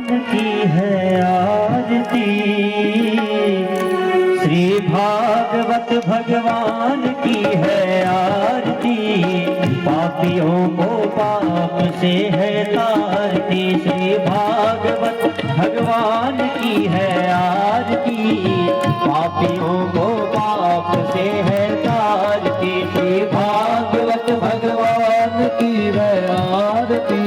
की है आरती, श्री भागवत भगवान की है आरती, पापियों को पाप से है तारती। श्री भागवत भगवान की है आरती, पापियों को पाप से है तारती। श्री भागवत भगवान की है आरती,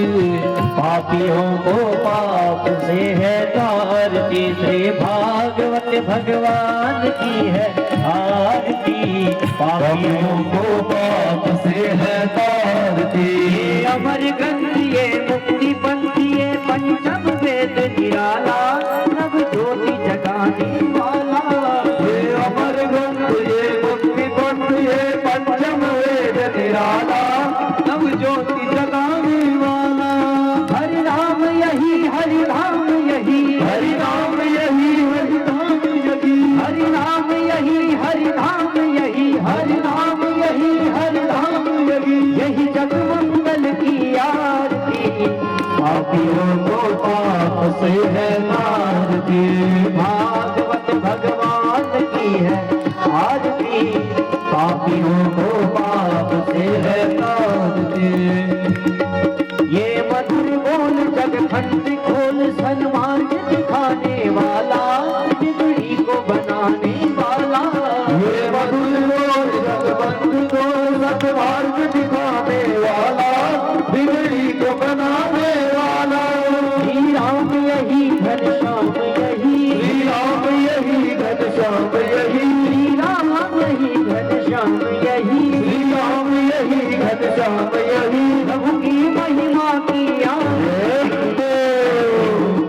पापियों को पाप से है तारती। श्री भागवत भगवान की है आरती, पापियों को पाप से है तारती। अमर ग्रंथ ये मुक्ति पंथ ये पंचम वेद निराला, नव ज्योति जगाने वाला। ये अमर ग्रंथ ये मुक्ति पंथ ये पंचम वेद निराला, नव ज्योति जगाने वाला। हरि नाम यही हरि नाम यही, हरि नाम यही हरि नाम यही, हरि नाम यही हरि नाम यही, हरि नाम यही हरि नाम यही। यही जगमंगल की आरती, पापियों को पाप से है तारती। भागवत भगवान की है आरती, पापियों को पाप से है तारती। ये मधुर बोल जगखंड खोल सन्मार्ग दिखाने वाला, बिगड़ी को बनाने वाला। ये मधुर बोल जगखंड खोल सन्मार्ग दिखाने वाला, बिगड़ी को बनाने वाला। श्री राम यही घनश्याम यही, श्री राम यही घनश्याम यही, श्री राम यही घनश्याम यही, श्री राम यही घनश्याम यही। प्रभु की महिमा की आरती,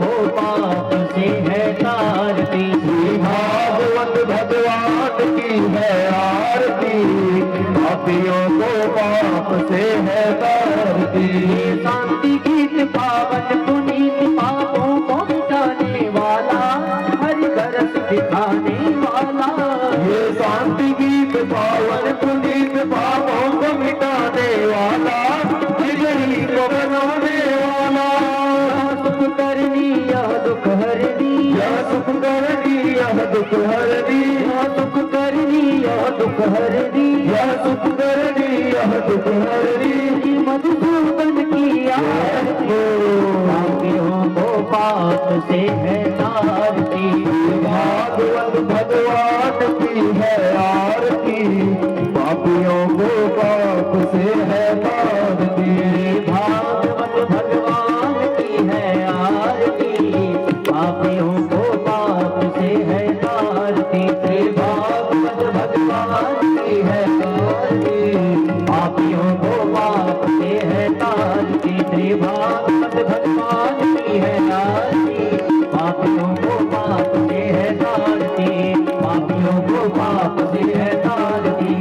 हो पाप से है तारती। श्री भागवत भगवान की है आरती, पापियों को पाप से है तारती। शांति गीत पावन पुनीत, पापों को मिटाने वाला, हरि दरस दिखाने वाला। ये शांति गीत पावन पुनीत, पापों को मिटाने वाला, बिगड़ी को बनाने वाला। सुख करनी यह दुख हरनी, यह सुख करनी यह दुख हरनी, यह सुख करनी यह दुख हरनी, यह सुख करनी यह दुख हरनी। मधुसूदन की आरती, पापियों को पाप से है तारती। भागवत भगवान की है आरती, पापियों को पाप से है तारती। भागवत भगवान की है आरती, पापियों को पाप से है तारती। श्री भागवत भगवान की है आरती, पापियों को पाप से है तारती। श्री भागवत भगवान की है आरती, पापियों को पाप से है तारती। पापियों को पाप से है तारती,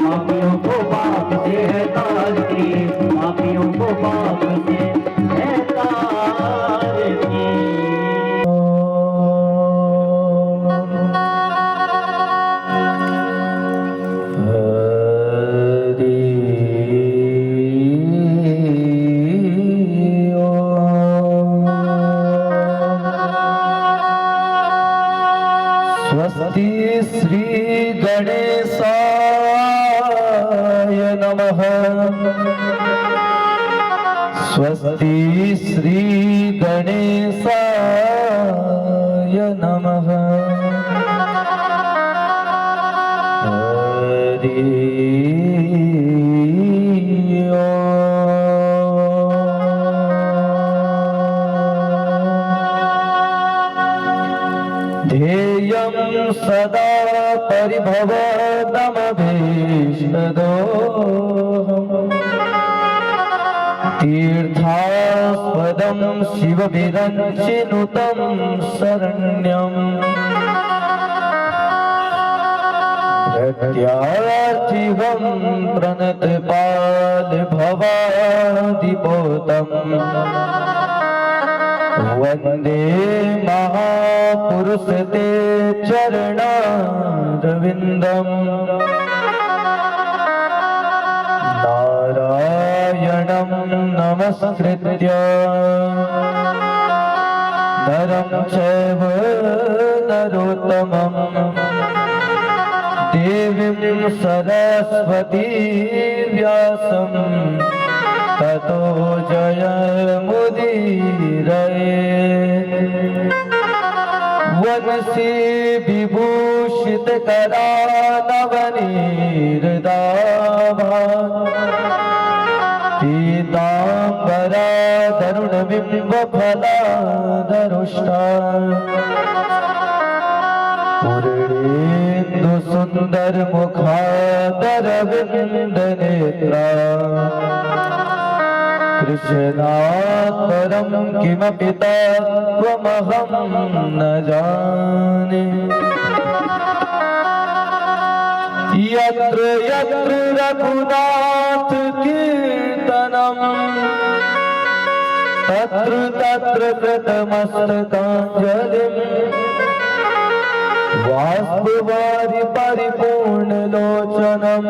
पापियों को पाप से है तारती, पापियों को पाप से है तारती। स्वस्ति श्री गणेशाय नमः, स्वस्ति श्री गणेशाय नमः। हरि ध्येयं सदा परिभवदमभीष्टदोहम्, तीर्थास्पदं शिवविरञ्चिनुतं शरण्यम्। प्रत्यार्थिवं प्रणतपालभवादिपोतम्, वन्दे महापुरुष ते चरणारविन्दम्। नारायणं नमस्कृत्य नरं चैव नरोत्तमं देवीं सरस्वती व्यासं ततो जयमुदीरये। वनसी विभूषित करानवनीर्दाभा पीताम्बरा तरुणबिम्बफलाधरुष्टा पूर्णेन्दु सुन्दर मुखादरविन्दनेत्रा कृष्णात्परं किमपि तत्त्वमहं न जाने। यत्र यत्र रघुनाथ कीर्तनं तत्र तत्र कृतमस्तकाञ्जलिं वाष्पवारि परिपूर्णलोचनं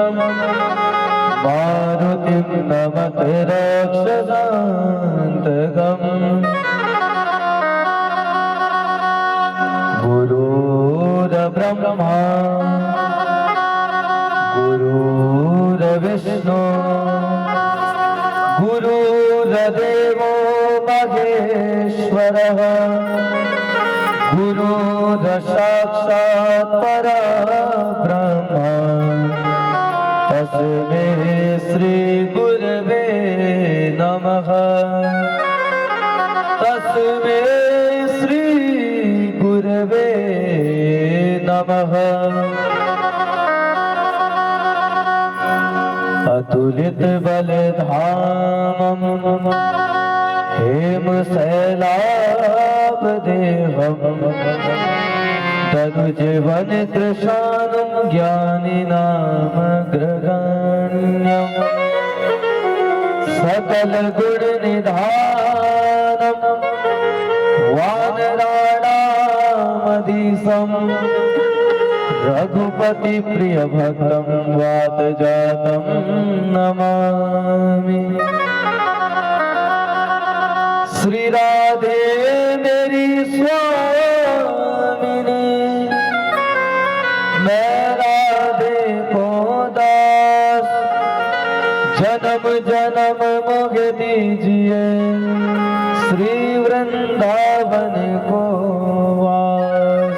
मारुतिं नमत राक्षसान्तकम्। गुरुर्ब्रह्मा गुरुर्विष्णु गुरुर्देवो महेश्वरः गुरुर्साक्षात् परब्रह्म तस्मै श्री गुरवे नमः। तस्मै श्री गुरवे नमः। अतुलित बलधामं हेमशैलाभदेहं तनुजीवन कृशानं ज्ञानिनामग्रगण्यं सकल गुण निधानं वानराणामधीशं रघुपति प्रिय भक्तं वातजातं नमामि। श्री राधे मेरी स्वामिनी मैं राधे को दास जन्म जन्म मोह दीजिए श्री वृंदावन को वास।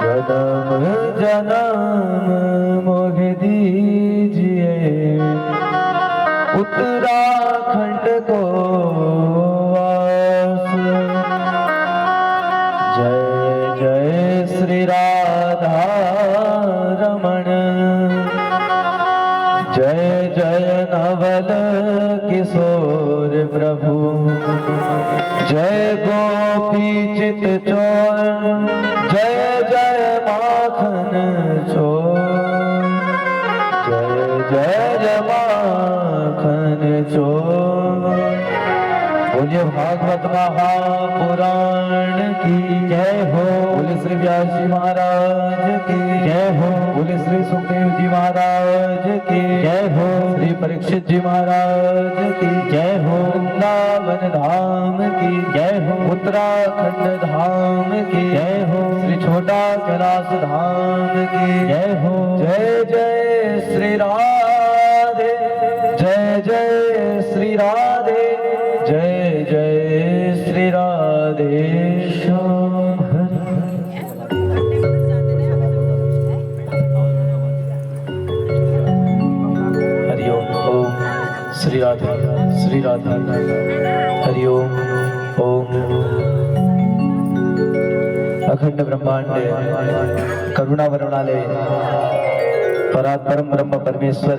जन्म जन्म मोह दीजिए उत्तराखंड को वास। जय जय श्री राधा रमण जय जय नवल किशोर प्रभु जय गोपी चित चोर जय जय माखन चोर जय जय माखन चोर। बोलिए भागवत महापुराण की जय हो। बोले श्री व्यास जी महाराज की जय हो। बोले श्री सुखदेव जी महाराज की जय हो। श्री परीक्षित जी महाराज की जय हो। वृंदावन धाम की जय हो। उत्तराखंड धाम की जय हो। श्री छोटा कैलाश धाम की जय हो। जय जय श्री राधे जय जय श्री राधे जय जय श्री राधे श्याम। हरि ओम श्री राधे श्री राधे हरि ओम। अखंड ब्रह्मांड करुणा वरुणालय परात्परम ब्रह्म परमेश्वर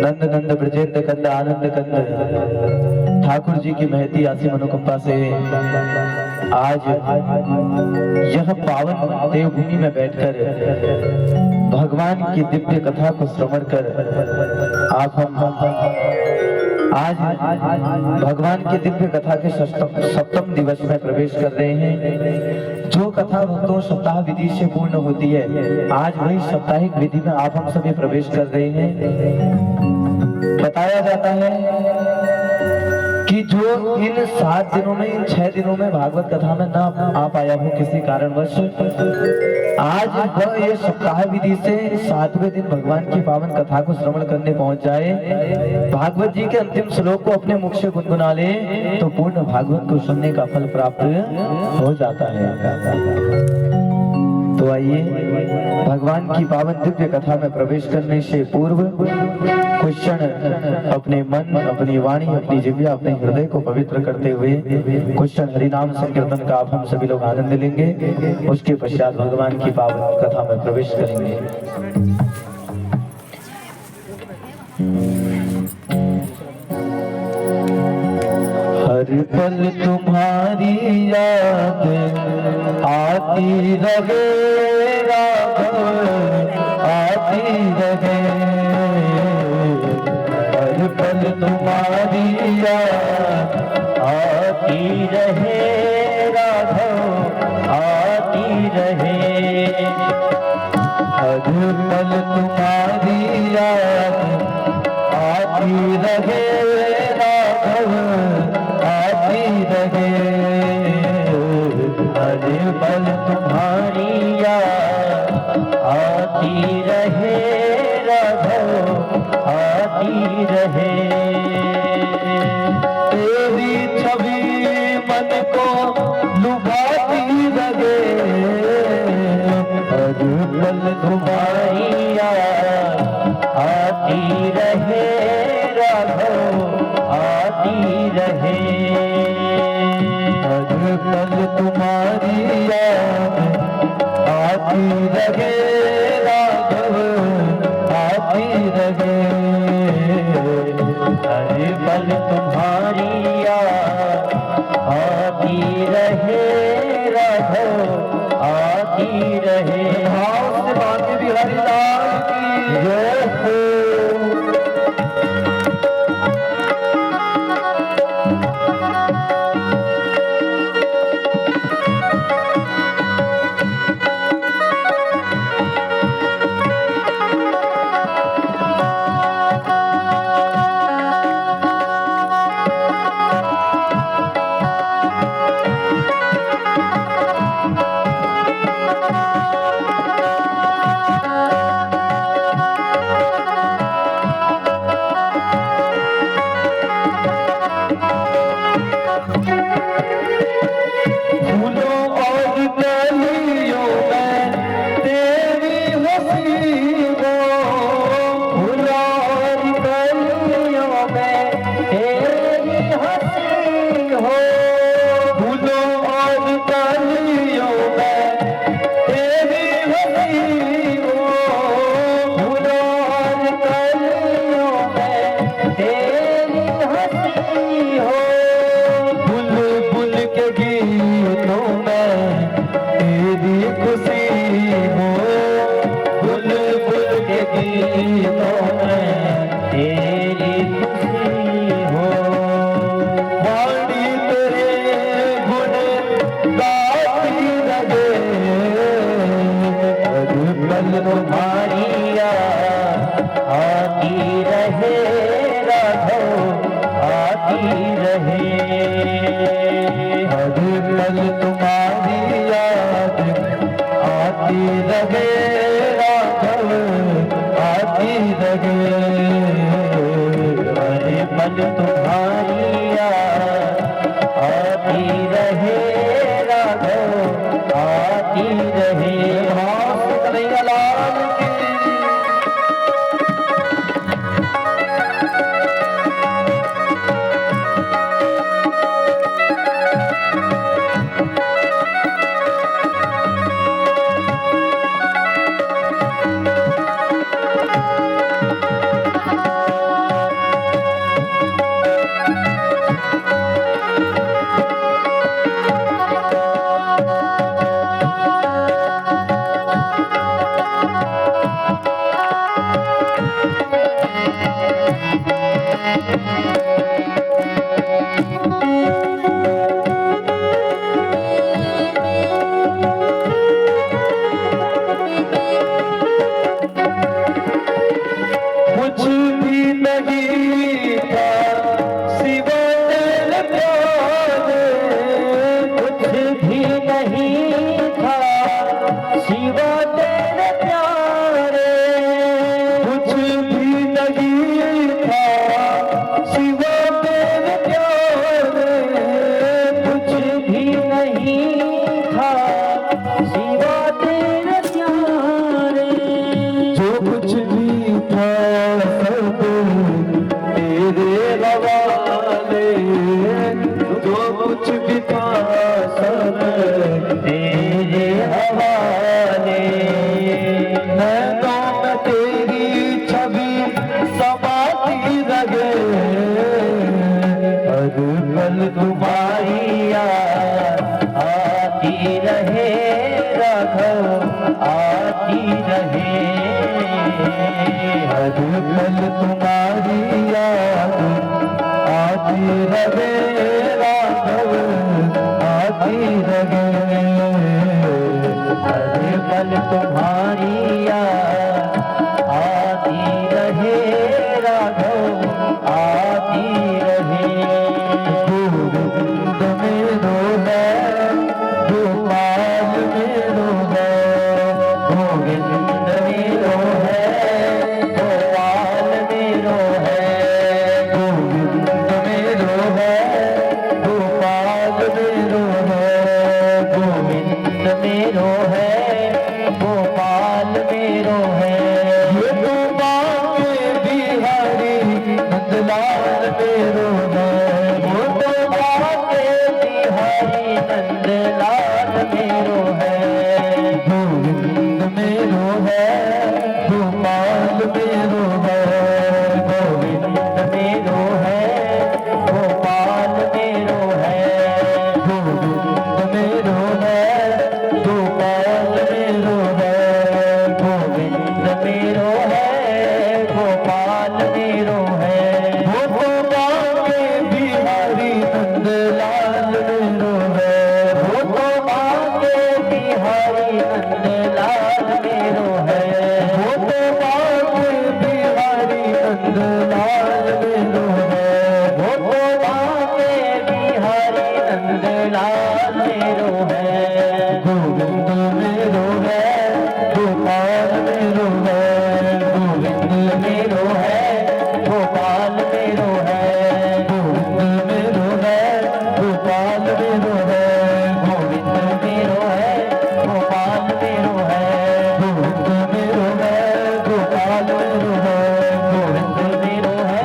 नंद नंद ब्रजेंद्र कंद आनंद कंद ठाकुर जी की महती आसी मनोकंपा से आज यह पावन देवभूमि में बैठकर भगवान की दिव्य कथा को श्रवण कर आप हम आज भगवान की दिव्य कथा के सप्तम दिवस में प्रवेश कर रहे हैं। जो कथा भक्तों सप्ताह विधि से पूर्ण होती है, आज वही साप्ताहिक विधि में आप हम सभी प्रवेश कर रहे हैं। बताया जाता है कि जो इन 7 दिनों में, इन 6 दिनों में भागवत कथा में ना आ पाया हो किसी कारणवश, आज वह ये सप्ताह विधि से 7वें दिन भगवान की पावन कथा को श्रवण करने पहुंच जाए, भागवत जी के अंतिम श्लोक को अपने मुख से गुनगुना ले, तो पूर्ण भागवत को सुनने का फल प्राप्त हो जाता है। तो आइए भगवान की पावन दिव्य कथा में प्रवेश करने से पूर्व कुछ क्षण अपने मन, अपनी वाणी, अपनी जिह्वा, अपने हृदय को पवित्र करते हुए कुछ क्षण हरिनाम संकीर्तन का आप हम सभी लोग आनंद लेंगे। उसके पश्चात भगवान की पावन कथा में प्रवेश करेंगे। हर पल तुम्हारी याद आती रहे राघव, आती रहे। हर पल तुम्हारी याद आती रहे राघव, आती रहे। हर पल तुम्हारी याद आती रहे राघव, आती रहे। हर पल तुम्हारी याद आती रहे राघव, आती रहे। तेरी छवि मन को लुभाती रहे। हर पल तुम्हारी याद आती रहे राघव, आती रहे। हर पल तुम्हारी याद आती रहे राघव, आती रहे। हर पल तुम्हारी याद आती रहे राघव, आती रहे। भाव से बांके बिहारी लाल की जय हो। रहे राघव आती रहे। हर पल तुम्हारी याद आती रहे राघव आती रहे। हर पल तुम्हारी याद आती रहे राघव आती रहे। गोविंद मेरो है गोपाल मेरो है। गोविंद मेरो है गोपाल मेरो है। गोविंद मेरो है गोपाल मेरो है। गोविंद मेरो है गोपाल मेरो है। ये तो बाके बिहारी नंदलाल मेरो है। वो तो बाके बिहारी नंदलाल मेरो है। गोविंद मेरो है गोपाल मेरो है। गोविंद मेरो है गोपाल मेरो है। गोविंद मेरो है गोपाल मेरो है। गोविंद मेरो है गोपाल मेरो है। वो तो बाके बिहारी नंदलाल मेरो है। वो तो बाके बिहारी नंदलाल मेरो है। वो तो बाके बिहारी नंदलाल मेरो है। वो तो बाके बिहारी नंदलाल मेरो है। गोविंद मेरो है गोपाल मेरो है। गोविंद मेरो है गोपाल मेरो है। गोविंद मेरो है गोपाल मेरो है। गोविंद मेरो है गोपाल मेरो है। गोविंद मेरो है गोपाल मेरो है। गोविंद मेरो है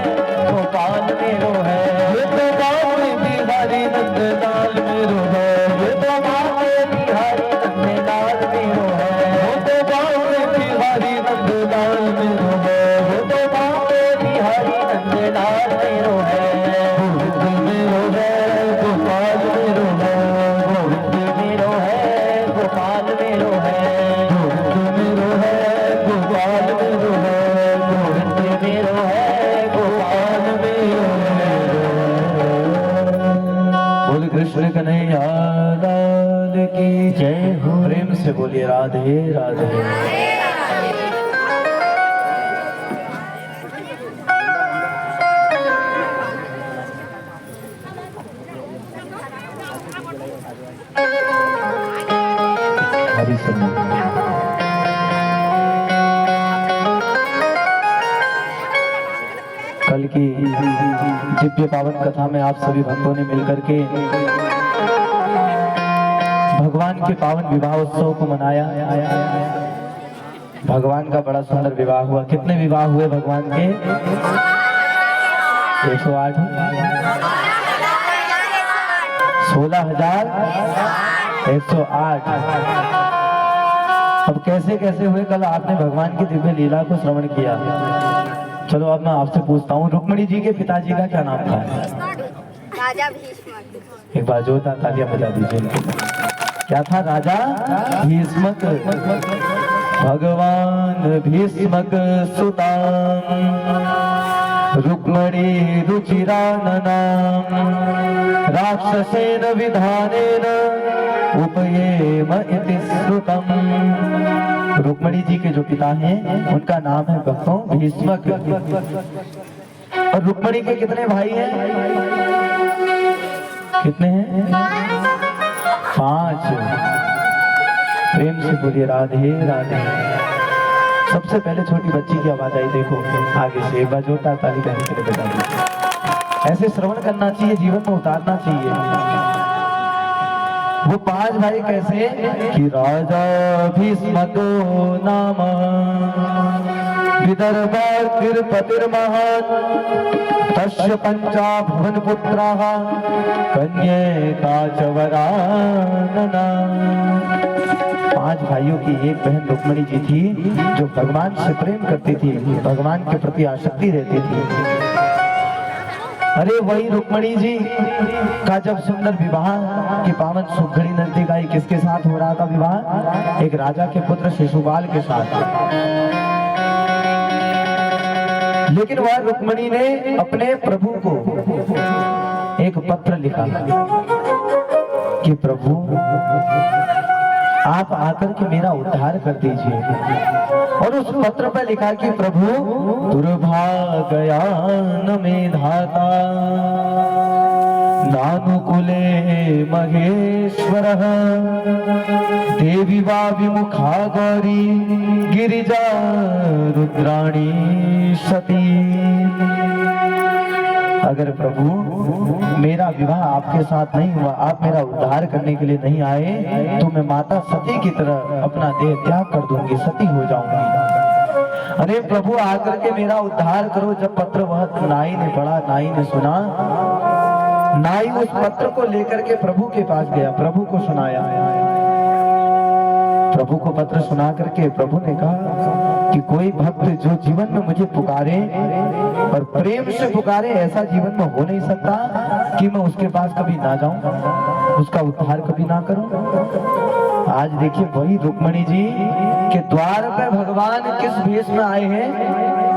गोपाल मेरो है। ये तो बाके बिहारी नंदलाल मेरो है। ये तो बाके बिहारी नंदलाल मेरो है। वो तो बाके बिहारी नंदलाल मेरो है। वो तो बाके बिहारी नंदलाल मेरो है। गोविंद मेरो है गोपाल मेरो है। गोविंद मेरो है गोपाल मेरो है। गोविंद मेरो है गोपाल मेरो है। गोविंद मेरो है गोपाल मेरो है। बोल कृष्ण कन्हैया लाल की जय हो। प्रेम से बोलिए राधे राधे। हरि सिंह कल की दिव्य पावन कथा में आप सभी भक्तों ने मिलकर के भगवान के पावन विवाह उत्सव को मनाया। भगवान का बड़ा सुंदर विवाह हुआ। कितने विवाह हुए भगवान के? 108। 16,108। अब कैसे कैसे हुए? कल आपने भगवान की दिव्य लीला को श्रवण किया। चलो अब मैं आपसे पूछता हूँ, रुक्मिणी जी के पिताजी का क्या नाम था? राजा भीष्म। एक बार जोरदार तालियां बजा दीजिए। क्या था? राजा भीष्मक। भगवान भीष्मक सुताम रुक्मिणी रुचिराननाम राक्षसेन विधानेन उपयेम इति श्रुतम। रुक्मिणी जी के जो पिता हैं उनका नाम है भक्तों भीष्मक। और रुक्मिणी के कितने भाई हैं? कितने हैं? 5। प्रेम से बोलिए राधे राधे। सबसे पहले छोटी बच्ची की आवाज आई, देखो आगे से। एक बार जोरदार ताली बहन के लिए बजा दीजिए। ऐसे श्रवण करना चाहिए, जीवन में उतारना चाहिए। वो 5 भाई कैसे कि राजा भीष्मको नाम विदर्भार्तिर्पतिर्महान् तस्य पंचा भुवन पुत्राः कन्यका च वरानना। 5 भाइयों की एक बहन रुक्मिणी जी थी जो भगवान से प्रेम करती थी, भगवान के प्रति आसक्ति रहती थी। अरे वही रुक्मणी जी का जब सुंदर विवाह की पावन सुघड़ी नजदीक आई, किसके साथ हो रहा था विवाह? एक राजा के पुत्र शिशुपाल के साथ। लेकिन वह रुक्मणी ने अपने प्रभु को एक पत्र लिखा कि प्रभु आप आकर के मेरा उद्धार कर दीजिए। और उस पत्र पर लिखा कि प्रभु दुर्भाग्यान में धाता नानुकुले महेश्वर देवी वा विमुखा गौरी गिरिजा रुद्राणी सती। अगर प्रभु मेरा विवाह आपके साथ नहीं हुआ, आप मेरा उद्धार करने के लिए नहीं आए, तो मैं माता सती की तरह अपना देह त्याग कर दूंगी, सती हो जाऊंगी। अरे प्रभु आकर के मेरा उद्धार करो। जब पत्र वह नाई ने पढ़ा, नाई ने सुना, नाई उस पत्र को लेकर के प्रभु के पास गया, प्रभु को सुनाया। प्रभु को पत्र सुना करके प्रभु ने कहा कि कोई भक्त जो जीवन में मुझे पुकारे और प्रेम से पुकारे, ऐसा जीवन में हो नहीं सकता कि मैं उसके पास कभी ना जाऊं, उसका उद्धार कभी ना करूं। आज देखिए वही रुक्मणी जी के द्वार पे भगवान किस भेष में आए हैं?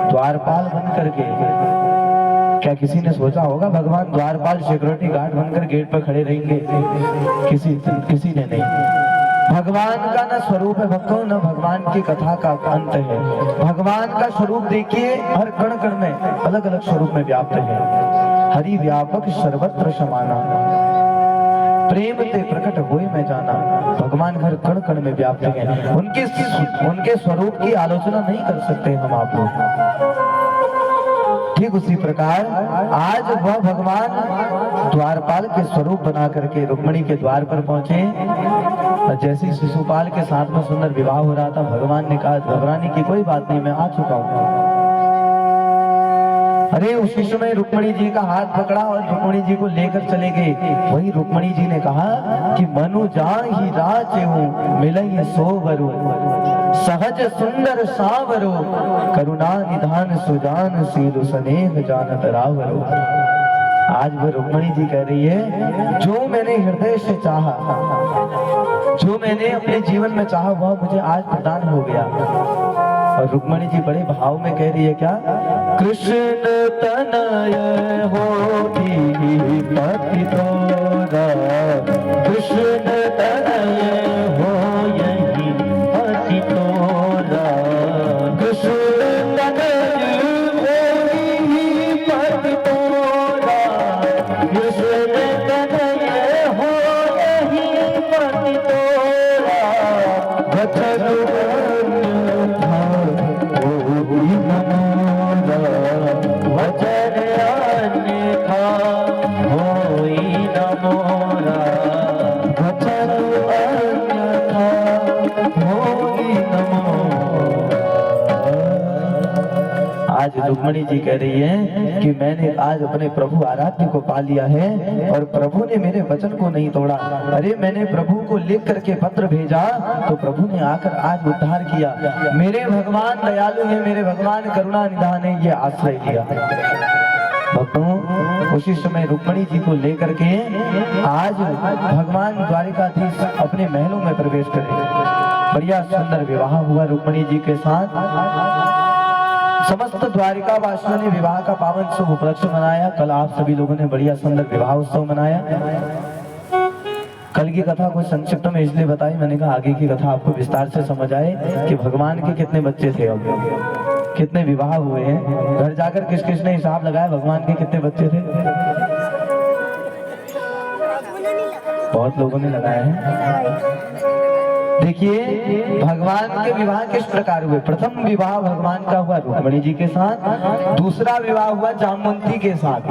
द्वारपाल बन करके। क्या किसी ने सोचा होगा भगवान द्वारपाल सिक्योरिटी गार्ड बनकर गेट पर खड़े रहेंगे? किसी ने नहीं। भगवान का न स्वरूप है भक्तों, न भगवान की कथा का अंत है। भगवान का स्वरूप देखिए, हर कण कण में अलग अलग स्वरूप में व्याप्त है। हरि व्यापक सर्वत्र समाना, प्रेम ते प्रकट होए मैं जाना। भगवान हर कण कण में व्याप्त है। उनके स्वरूप की आलोचना नहीं कर सकते हम आप लोग। ठीक उसी प्रकार आज वह भगवान द्वारपाल के स्वरूप बना करके रुक्मणी के द्वार पर पहुंचे। और जैसे ही शिशुपाल के साथ में सुंदर विवाह हो रहा था, भगवान ने कहा घबराने की कोई बात नहीं, मैं आ चुका हूं। अरे उसी समय रुक्मणी जी का हाथ पकड़ा और रुक्मणी जी को लेकर चले गए। वही रुक्मणी जी ने कहा कि मनु जान ही राज हूँ मिलई सोवरु सहज सुंदर सावरो करुणा निधान सुजान सीलु स्नेह जानत रावरो। आज वो रुक्मणी जी कह रही है, जो मैंने हृदय से चाहा, जो मैंने अपने जीवन में चाहा, वह मुझे आज प्रदान हो गया। और रुक्मणी जी बड़े भाव में कह रही है क्या? कृष्ण तनय होती पति तोरा, कृष्ण तनय हो यही पति तोरा, कृष्ण तनय होती पति तोरा, कृष्ण तनय हो यही पति तोरा। वचन आज रुक्मणी जी कह रही है कि मैंने आज अपने प्रभु आराध्य को पा लिया है और प्रभु ने मेरे वचन को नहीं तोड़ा। अरे मैंने प्रभु को लिख करके पत्र भेजा तो प्रभु ने आकर आज उद्धार किया। मेरे भगवान दयालु है, मेरे भगवान करुणा निधान है, ये आश्रय लिया। भक्तों उसी समय रुक्मणी जी को लेकर के आज भगवान द्वारिकाधीश अपने महलों में प्रवेश करे। बढ़िया सुंदर विवाह हुआ रुक्मणी जी के साथ। समस्त द्वारिका वासियों ने विवाह का पावन शुभ उपलक्ष्य मनाया। कल आप सभी लोगों ने बढ़िया सुंदर विवाह उत्सव मनाया। कल की कथा को संक्षिप्त में इसलिए बताई, मैंने कहा आगे की कथा आपको विस्तार से समझ आए कि भगवान के कितने बच्चे थे, अब कितने विवाह हुए हैं। घर जाकर किस किस ने हिसाब लगाया भगवान के कितने बच्चे थे? बहुत लोगों ने लगाया है। देखिए भगवान के विवाह किस प्रकार हुए। प्रथम विवाह भगवान का हुआ रुक्मणी जी के साथ, दूसरा विवाह हुआ जामवंती के साथ।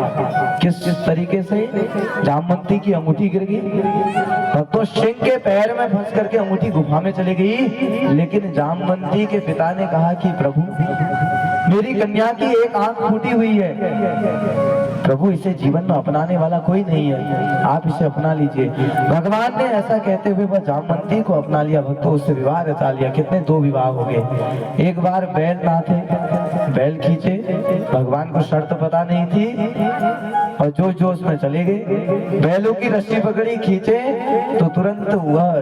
किस तरीके से? जामवंती की अंगूठी गिर गई तो सिंह के पैर में फंस करके अंगूठी गुफा में चली गई। लेकिन जामवंती के पिता ने कहा कि प्रभु मेरी कन्या की एक आंख फूटी हुई है, प्रभु इसे जीवन में अपनाने वाला कोई नहीं है, आप इसे अपना लीजिए। भगवान ने ऐसा कहते हुए वह जामवंती को अपना लिया। भक्तों उससे विवाह रचा लिया। कितने? 2 विवाह हो गए। एक बार बैल ना थे, बैल खींचे, भगवान को शर्त पता नहीं थी और जोश जोश में चले गए। बैलों की रस्सी पकड़ी, खींचे तो तुरंत वह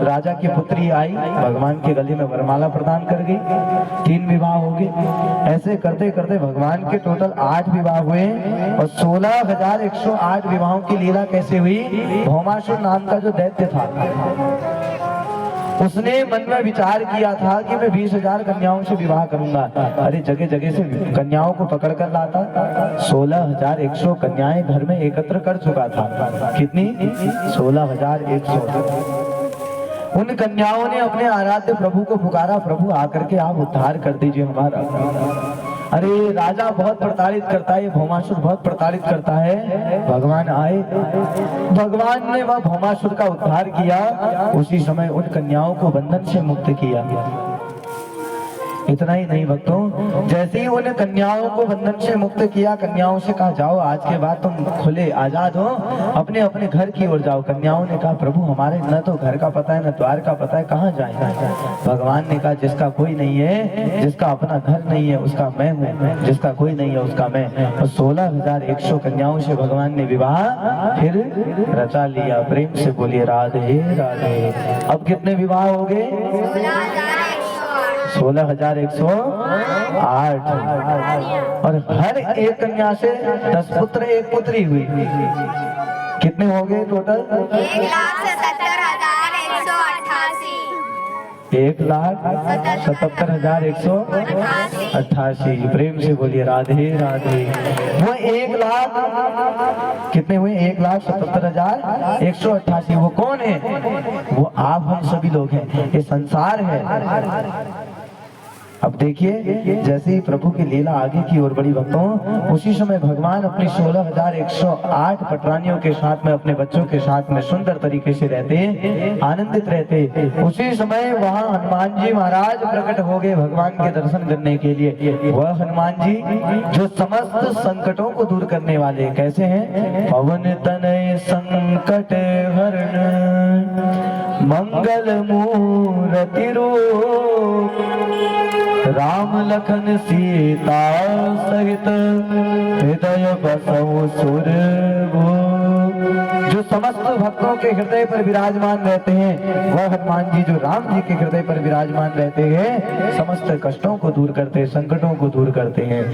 राजा की पुत्री आई, भगवान के गले में वरमाला प्रदान कर गई। 3 विवाह हो गए। ऐसे करते करते भगवान के टोटल 8 विवाह हुए और 16,108 विवाहों की लीला कैसे हुई? भौमासुर नाम का जो दैत्य था, उसने मन में विचार किया था कि मैं 20,000 कन्याओं से विवाह करूंगा। अरे जगह जगह से कन्याओं को पकड़ कर लाता। 16,100 कन्याएं घर में एकत्र कर चुका था। कितनी? 16,100। उन कन्याओं ने अपने आराध्य प्रभु को पुकारा, प्रभु आकर के आप उद्धार कर दीजिए हमारा। अरे राजा बहुत प्रताड़ित करता है, भौमासुर बहुत प्रताड़ित करता है। भगवान आए, भगवान ने वह भौमासुर का उद्धार किया। उसी समय उन कन्याओं को बंधन से मुक्त किया। इतना ही नहीं भक्तों, जैसे ही उन कन्याओं को बंधन से मुक्त किया, कन्याओं से कहा जाओ आज के बाद तुम खुले आजाद हो, अपने अपने घर की ओर जाओ। कन्याओं ने कहा प्रभु हमारे न तो घर का पता है न द्वार का पता है, कहाँ जाएं? भगवान ने कहा जिसका कोई नहीं है, जिसका अपना घर नहीं है उसका मैं हूँ, जिसका कोई नहीं है उसका मैं। और 16,100 कन्याओं से भगवान ने विवाह फिर रचा लिया। प्रेम से बोलिए राधे राधे। अब कितने विवाह हो गए? 16,108। और हर एक कन्या से 10 पुत्र 1 पुत्री हुई। कितने हो गए टोटल? 1,77,188। प्रेम से बोलिए राधे राधे। वो 1 लाख कितने हुए? 1,77,188। वो कौन है? वो आप हम सभी लोग हैं, ये संसार है। अब देखिए जैसे ही प्रभु की लीला आगे की ओर बढ़ी भक्तों, उसी समय भगवान अपनी 16,108 पटरानियों के साथ में, अपने बच्चों के साथ में सुंदर तरीके से रहते, आनंदित रहते। उसी समय वहाँ हनुमान जी महाराज प्रकट हो गए भगवान के दर्शन करने के लिए। वह हनुमान जी जो समस्त संकटों को दूर करने वाले। कैसे हैं? पवन तनय संकट हरण मंगल मूर्ति रूप, राम लखन सीता सहित हृदय बसहु सुरभूप। जो समस्त भक्तों के हृदय पर विराजमान रहते हैं, वह हनुमान जी जो राम जी के हृदय पर विराजमान रहते हैं, समस्त कष्टों को दूर करते हैं, संकटों को दूर करते हैं।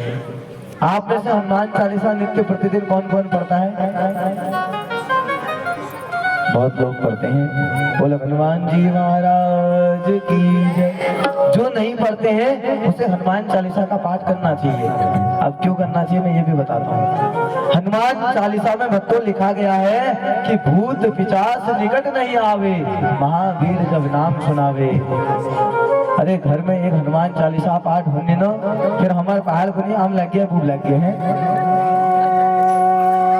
आप में से हनुमान चालीसा नित्य प्रतिदिन कौन कौन पढ़ता है? बहुत लोग पढ़ते हैं। बोले हनुमान जी महाराज की जय। जो नहीं पढ़ते हैं उसे हनुमान चालीसा का पाठ करना चाहिए। अब क्यों करना चाहिए मैं ये भी बताता हूँ। हनुमान चालीसा में भक्तों लिखा गया है कि भूत पिशाच निकट नहीं आवे, महावीर जब नाम सुनावे। अरे घर में एक हनुमान चालीसा पाठ होने न, फिर हमारे पहाड़ को नहीं आम लग गया, भूख लग गए हैं।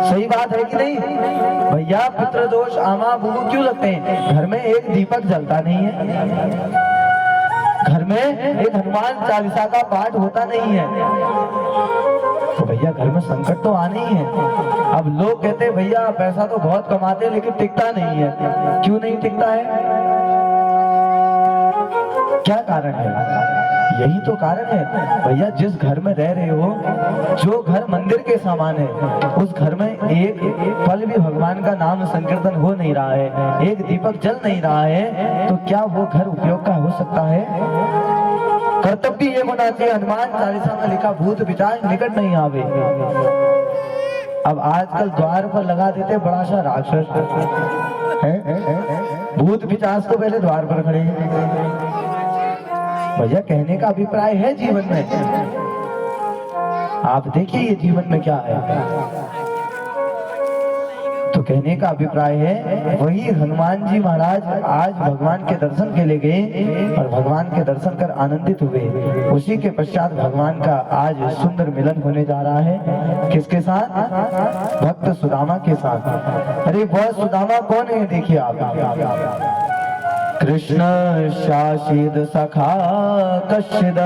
सही बात है कि नहीं भैया? पितृदोष आमा बुबू क्यों लगते हैं? घर में एक दीपक जलता नहीं है, घर में एक हनुमान चालीसा का पाठ होता नहीं है, तो भैया घर में संकट तो आने ही है। अब लोग कहते हैं भैया पैसा तो बहुत कमाते हैं लेकिन टिकता नहीं है। क्यों नहीं टिकता है? क्या कारण है? यही तो कारण है भैया। जिस घर में रह रहे हो, जो घर मंदिर के समान है, उस घर में एक पल भी भगवान का नाम संकीर्तन हो नहीं रहा है, एक दीपक जल नहीं रहा है, तो क्या वो घर उपयोग का हो सकता है? कर्तव्य ये होना चाहिए। हनुमान चालीसा में लिखा भूत पिशाच निकट नहीं आवे। अब आजकल द्वार पर लगा देते बड़ा सा राक्षस है, भूत पिशाच तो पहले द्वार पर खड़े हैं। भैया कहने का अभिप्राय है जीवन में, आप देखिए ये जीवन में क्या है। तो कहने का अभिप्राय है वही हनुमान जी महाराज आज भगवान के दर्शन के लिए गए और भगवान के दर्शन कर आनंदित हुए। उसी के पश्चात भगवान का आज सुंदर मिलन होने जा रहा है। किसके साथ? भक्त सुदामा के साथ। अरे वह सुदामा कौन है? देखिए आप। कृष्ण शासित सखा कश्यद,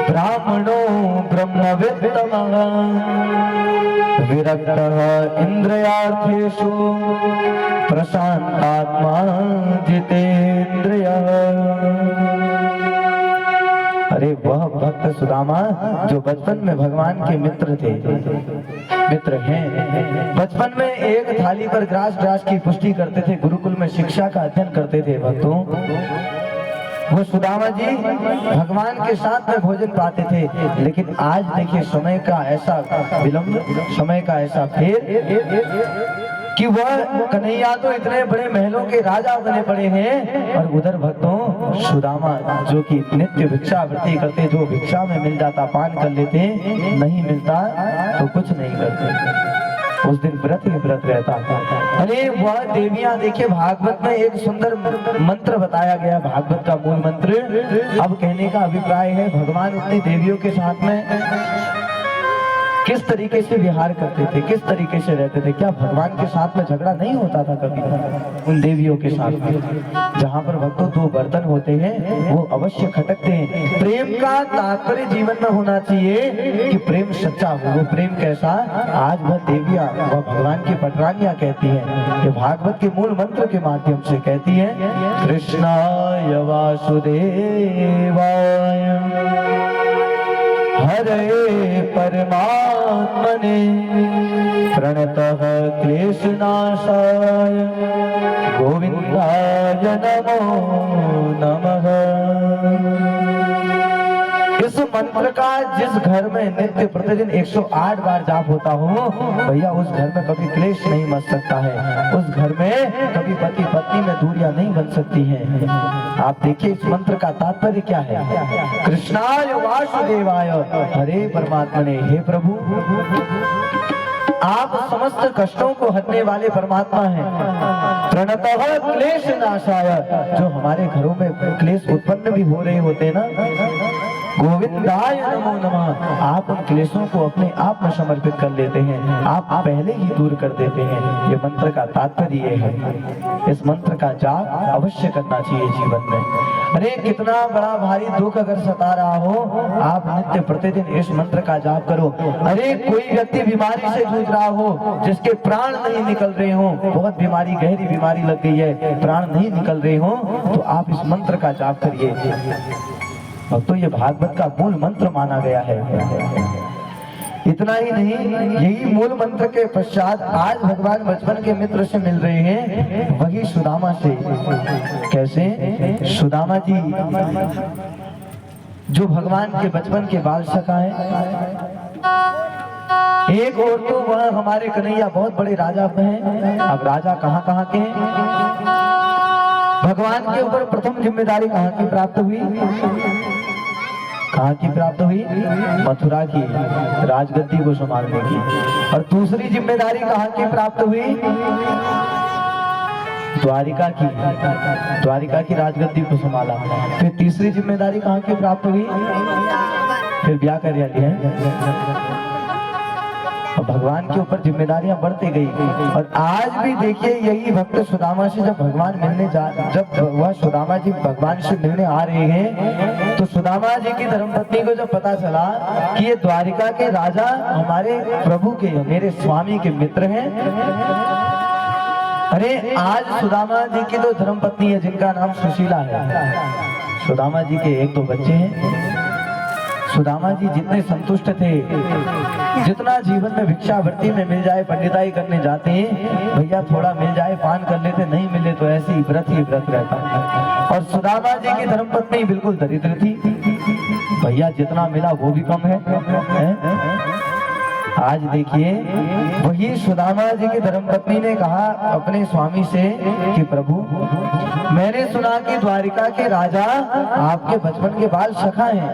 ब्राह्मणो ब्रह्मवित्तमः, विरक्तः इंद्रियार्थेषु, प्रशांतात्मा जितेन्द्रियः। अरे वह भक्त सुदामा जो बचपन में भगवान के मित्र थे, मित्र हैं। बचपन में एक थाली पर ग्रास ग्रास की पुष्टि करते थे, गुरुकुल में शिक्षा का अध्ययन करते थे भक्तों। वो सुदामा जी भगवान के साथ में भोजन पाते थे, लेकिन आज देखिए समय का ऐसा विलंब, समय का ऐसा फेर कि वह कन्हैया तो इतने बड़े महलों के राजा बने पड़े हैं, और उधर भक्तों सुदामा जो कि नित्य भिक्षावृत्ति करते, जो भिक्षा में मिल जाता पान कर लेते, नहीं मिलता तो कुछ नहीं करते। उस दिन व्रत ही व्रत रहता। अरे वह देवियां देखिए, भागवत में एक सुंदर मंत्र बताया गया, भागवत का मूल मंत्र। अब कहने का अभिप्राय है भगवान अपनी देवियों के साथ में किस तरीके से विहार करते थे, किस तरीके से रहते थे। क्या भगवान के साथ में झगड़ा नहीं होता था कभी उन देवियों के साथ में? जहाँ पर भक्तों दो बर्तन होते हैं वो अवश्य खटकते हैं। प्रेम का तात्पर्य जीवन में होना चाहिए कि प्रेम सच्चा हो। वो प्रेम कैसा? आज वह देवियां, वह भगवान की पटरानियां कहती हैं, ये भागवत के मूल मंत्र के माध्यम से कहती है, कृष्णाय वासुदेवाय हरे परमात्मने प्रणतः क्लेशनाशाय गोविंदाय नमो नमः। इस मंत्र का जिस घर में नित्य प्रतिदिन 108 बार जाप होता हो, भैया उस घर में कभी क्लेश नहीं मच सकता है, उस घर में कभी पति पत्नी में दूरियां नहीं बन सकती हैं। आप देखिए इस मंत्र का तात्पर्य क्या है, कृष्णाय वासुदेवाय हरे परमात्मने, हे प्रभु आप समस्त कष्टों को हरने वाले परमात्मा हैं। प्रणतः क्लेश नाशाय, जो हमारे घरों में क्लेश उत्पन्न भी हो रहे होते हैं ना, गोविंदाय नमो नमः, आप उन क्लेशों को अपने आप में समर्पित कर लेते हैं, आप पहले ही दूर कर देते हैं। ये मंत्र का तात्पर्य ये है। इस मंत्र का जाप अवश्य करना चाहिए जीवन में। अरे कितना बड़ा भारी दुख अगर सता रहा हो, आप नित्य प्रतिदिन इस मंत्र का जाप करो। अरे कोई व्यक्ति बीमारी से जूझ रहा हो, जिसके प्राण नहीं निकल रहे हो, बहुत बीमारी, गहरी बीमारी लग गई है, प्राण नहीं निकल रहे हो, तो आप इस मंत्र का जाप करिए। अब तो ये भागवत का मूल मंत्र माना गया है। इतना ही नहीं, यही मूल मंत्र के पश्चात आज भगवान बचपन के मित्र से मिल रहे हैं, वही सुदामा से। कैसे? सुदामा जी जो भगवान के बचपन के बाल सखा है, एक और तो वह हमारे कन्हैया बहुत बड़े राजा हैं। अब राजा कहाँ कहाँ के हैं? भगवान के ऊपर प्रथम जिम्मेदारी कहाँ की प्राप्त हुई? कहाँ की प्राप्त हुई? मथुरा की राजगद्दी को संभालने की। और दूसरी जिम्मेदारी कहाँ की प्राप्त हुई? द्वारिका की, द्वारिका की राजगद्दी को संभाला। फिर तीसरी जिम्मेदारी कहाँ की प्राप्त हुई? फिर ब्याह कर लिया। भगवान के ऊपर जिम्मेदारियां बढ़ती गई। और आज भी देखिए यही भक्त सुदामा से जब भगवान मिलने जब वह सुदामा जी भगवान से मिलने आ रहे हैं, तो सुदामा जी की धर्मपत्नी को जब पता चला कि ये द्वारिका के राजा हमारे प्रभु के, मेरे स्वामी के मित्र हैं। अरे आज सुदामा जी की तो धर्मपत्नी है जिनका नाम सुशीला है। सुदामा जी के एक दो बच्चे हैं। सुदामा जी जितने संतुष्ट थे, जितना जीवन में भिक्षावृत्ति में मिल जाए, पंडिताई करने जाते हैं, भैया थोड़ा मिल जाए पान कर लेते, नहीं मिले तो ऐसे ही व्रत रहता। और सुदामा जी की धर्मपत्नी बिल्कुल दरिद्र थी, भैया जितना मिला वो भी कम है। आज देखिए वही सुदामा जी की धर्मपत्नी ने कहा अपने स्वामी से कि प्रभु मैंने सुना कि द्वारिका के राजा आपके बचपन के बाल सखा हैं।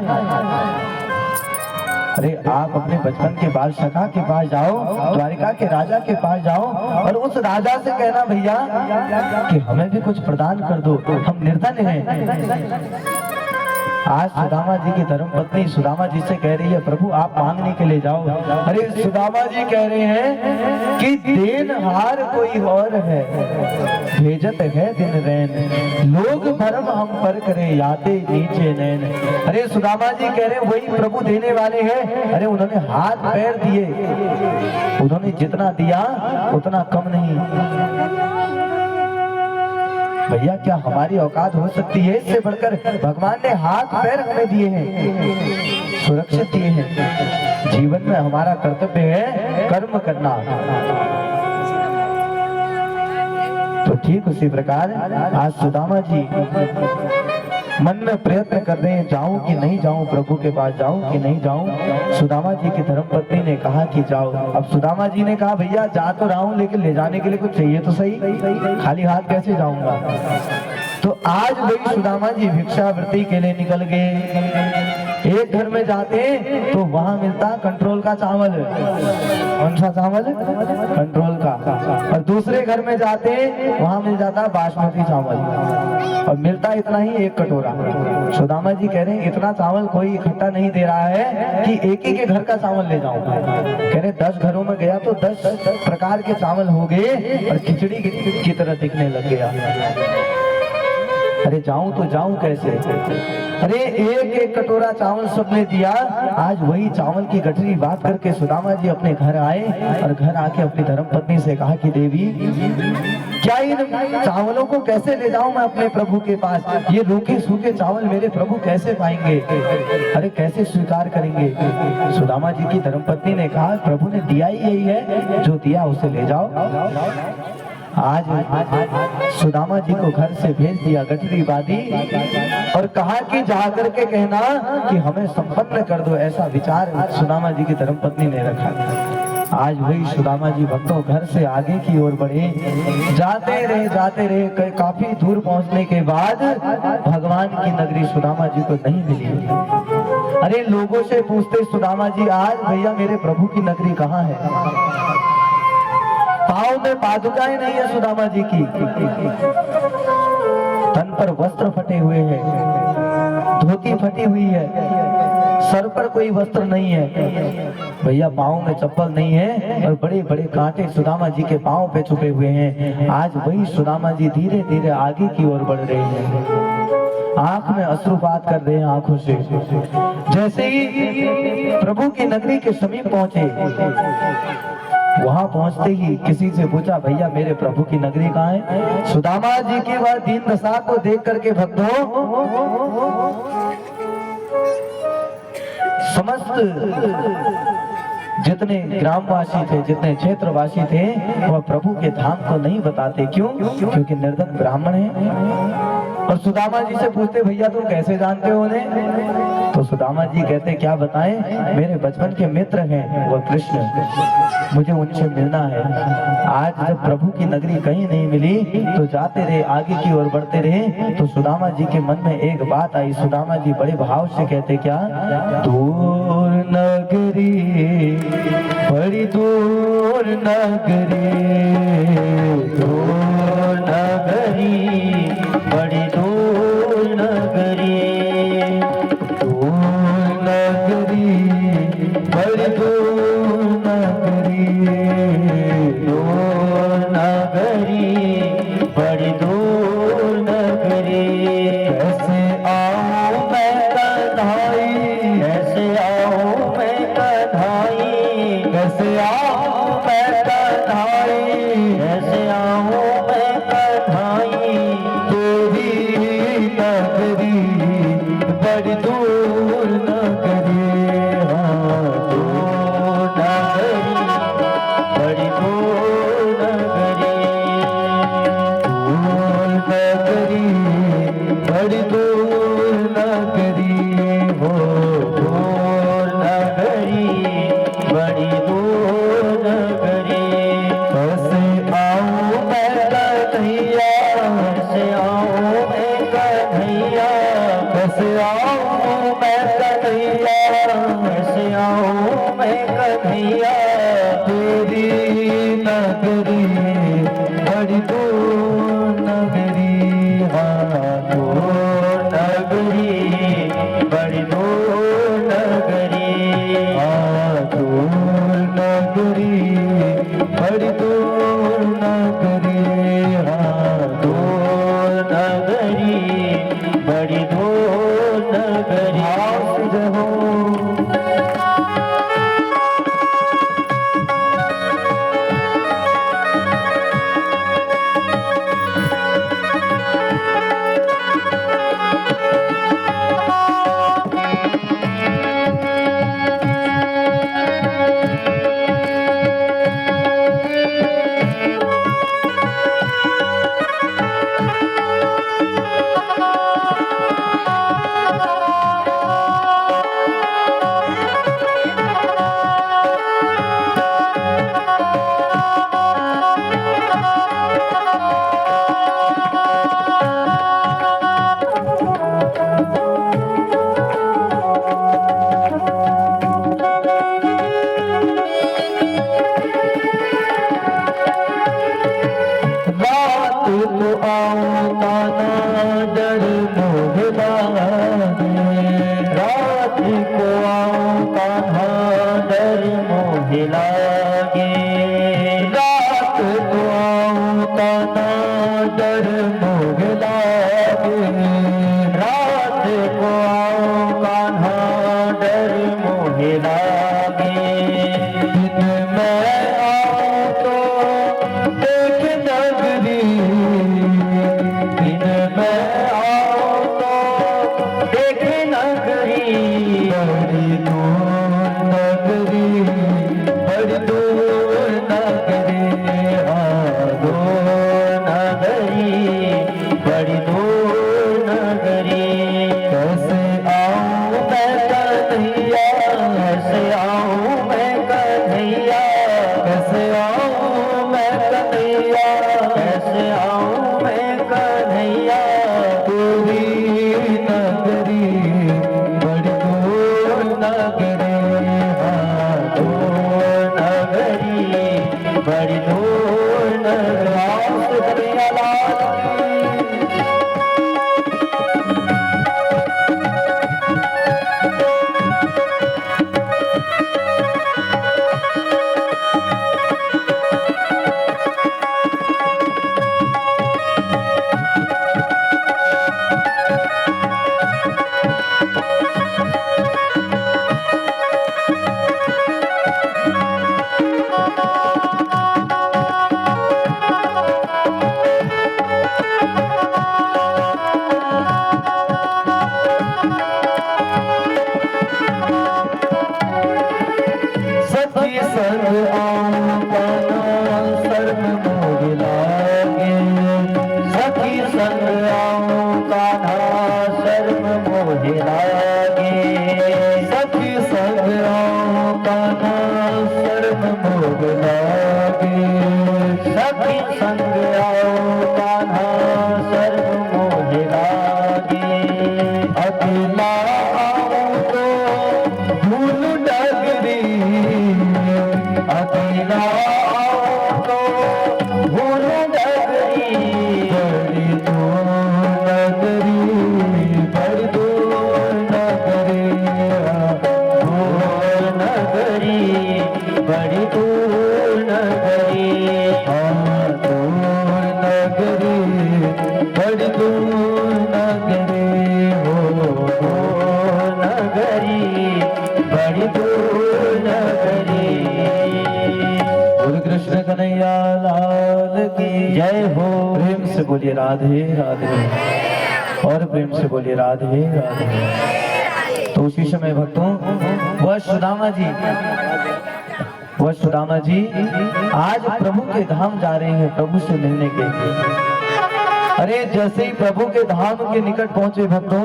अरे आप अपने बचपन के बाल सखा के पास जाओ, द्वारिका के राजा के पास जाओ और उस राजा से कहना भैया कि हमें भी कुछ प्रदान कर दो, हम निर्धन हैं। आज सुदामा जी की धर्मपत्नी सुदामा जी से कह रही है प्रभु आप मांगने के लिए जाओ। अरे सुदामा जी कह रहे हैं कि देनहार कोई और है, भेजत है दिन रैन, लोग भरम हम पर करे याते नीचे नैन। अरे सुदामा जी कह रहे हैं वही प्रभु देने वाले हैं। अरे उन्होंने हाथ पैर दिए, उन्होंने जितना दिया उतना कम नहीं। भैया क्या हमारी औकात हो सकती है? इससे बढ़कर भगवान ने हाथ पैर हमें दिए हैं, सुरक्षित दिए हैं। जीवन में हमारा कर्तव्य है कर्म करना। तो ठीक उसी प्रकार आज सुदामा जी मन में प्रयत्न कर रहे हैं, जाऊं कि नहीं जाऊं, प्रभु के पास जाऊं कि नहीं जाऊं। सुदामा जी की धर्मपत्नी ने कहा कि जाओ। अब सुदामा जी ने कहा भैया जा तो रहा हूं, लेकिन ले जाने के लिए कुछ चाहिए तो सही, खाली हाथ कैसे जाऊंगा। तो आज वही सुदामा जी भिक्षावृत्ति के लिए निकल गए। एक घर में जाते तो वहां मिलता कंट्रोल का चावल। कौन सा चावल? कंट्रोल का। और दूसरे घर में जाते वहां मिल जाता बासमती चावल, और मिलता इतना ही, एक कटोरा। सुदामा जी कह रहे हैं इतना चावल कोई इकट्ठा नहीं दे रहा है कि एक ही के घर का चावल ले जाऊं। कह रहे 10 घरों में गया तो 10 प्रकार के चावल हो गए और खिचड़ी की तरह दिखने लग गया। अरे जाऊं तो जाऊं कैसे? अरे एक एक कटोरा चावल सबने दिया। आज वही चावल की गठरी बात करके सुदामा जी अपने घर आए और घर आके अपनी धर्मपत्नी से कहा कि देवी क्या इन चावलों को कैसे ले जाऊं मैं अपने प्रभु के पास? ये रूखे सूखे चावल मेरे प्रभु कैसे पाएंगे? अरे कैसे स्वीकार करेंगे? सुदामा जी की धर्मपत्नी ने कहा प्रभु ने दिया ही यही है, जो दिया उसे ले जाओ। आज सुदामा जी को घर से भेज दिया गठरी बादी और कहा कि जाकर के कहना कि हमें संपन्न कर दो, ऐसा विचार सुदामा जी की धर्मपत्नी ने रखा। आज वही सुदामा जी भक्तों घर से आगे की ओर बढ़े, जाते रहे। काफी दूर पहुंचने के बाद भगवान की नगरी सुदामा जी को नहीं मिली। अरे लोगों से पूछते सुदामा जी आज भैया मेरे प्रभु की नगरी कहाँ है? पाँव में पादुकाएं नहीं है सुदामा जी की, तन पर वस्त्र फटे हुए हैं, धोती फटी हुई है, सर पर कोई वस्त्र नहीं है भैया, पाँव में चप्पल नहीं है और बड़े बड़े कांटे सुदामा जी के पाँव पे छुपे हुए हैं। आज वही सुदामा जी धीरे धीरे आगे की ओर बढ़ रहे हैं, आंख में अश्रुपात कर रहे हैं आंखों से। जैसे ही प्रभु की नगरी के समीप पहुंचे, वहां पहुंचते ही किसी से पूछा भैया मेरे प्रभु की नगरी कहाँ है? सुदामा जी की वह दीन दशा को देख करके भक्तों समस्त जितने ग्रामवासी थे, जितने क्षेत्रवासी थे, वह प्रभु के धाम को नहीं बताते। क्यों? क्योंकि निर्धन ब्राह्मण है। और सुदामा जी से पूछते भैया तुम कैसे जानते हो उन्हें? तो सुदामा जी कहते क्या बताएं, मेरे बचपन के मित्र हैं वह कृष्ण, मुझे उनसे मिलना है। आज जब प्रभु की नगरी कहीं नहीं मिली तो जाते रहे, आगे की ओर बढ़ते रहे। तो सुदामा जी के मन में एक बात आई। सुदामा जी बड़े भाव से कहते क्या? दूर नगरी, बड़ी दूर नगरी, दूर नगरी, बड़ी दूर नगरी, दूर नगरी, बड़ी दूर नगरी, दूर नगरी, बड़ी दूर नगरी। कैसे आऊं मैं कन्हाई, कैसे आऊं मैं कन्हाई, कैसे आऊं मैं कन्हाई, कैसे आऊं मैं कन्हाई, तेरी नगरी बड़ी दूर नगरी, दूर नगरी, बड़ी दूर नगरी, दूर नगरी, बड़ी दूर नगरी, वो दूर नगरी, बड़ी दूर नगरी। कैसे आऊं मैं कन्हैया, कैसे आऊं मैं कन्हैया, कैसे आऊं मैं कन्हैया, कैसे आऊं मैं कन्हैया, तेरी नगरी बड़ी दूर नगरी, हाँ दूर नगरी, बड़ी दूर नगरी, हाँ दूर नगरी, बड़ी दूर नगरी, हाँ दूर नगरी, बड़ी दूर नगरी। को आऊं कान्हा डर मोह लागे, रात को आऊं कान्हा डर मोह लागे, रात को आऊं कान्हा डर मोह लागे, रात को आऊं कान्हा डर मोह लागे। दिन में आऊं तो देख नगरी, दिन में आऊं तो देख नगरी, बड़ी दूर नगरी, बड़ी दूर नगरी, दूर नगरी, बड़ी दूर नगरी। कैसे आऊं मैं कन्हैया, कैसे आऊं मैं कन्हैया, कैसे आऊं मैं कन्हैया, कैसे आऊं मैं कन्हैया, पूरी नगरी, बड़ी दूर नगरी, दूर नगरी, बड़ी दूर नगरी। कन्हैया लाल की। सखी संग आऊं कान्हा शर्म मोह लागे, सखी संग आऊं कान्हा शर्म मोह लागे, सखी संग आऊं कान्हा शर्म मोह लागे, सखी संग आऊं कान्हा शर्म मोह लागे। अकेला आऊं तो भूल डगरी, अकेला आऊं तो भूल डगरी, बड़ी दूर नगरी, बड़ी दूर नगरी, दूर नगरी, बड़ी दूर नगरी, दूर नगरी, बड़ी दूर नगरी, दूर नगरी, बड़ी दूर नगरी। बोल कृष्ण कन्हैया लाल की जय हो। प्रेम से बोलिए राधे राधे, और प्रेम से बोलिए राधे राधे। तो उसी समय भक्तों वह सुदामा जी, वह सुदामा जी आज प्रभु के धाम जा रहे हैं प्रभु से मिलने के लिए। अरे जैसे ही प्रभु के धाम के निकट पहुंचे भक्तों,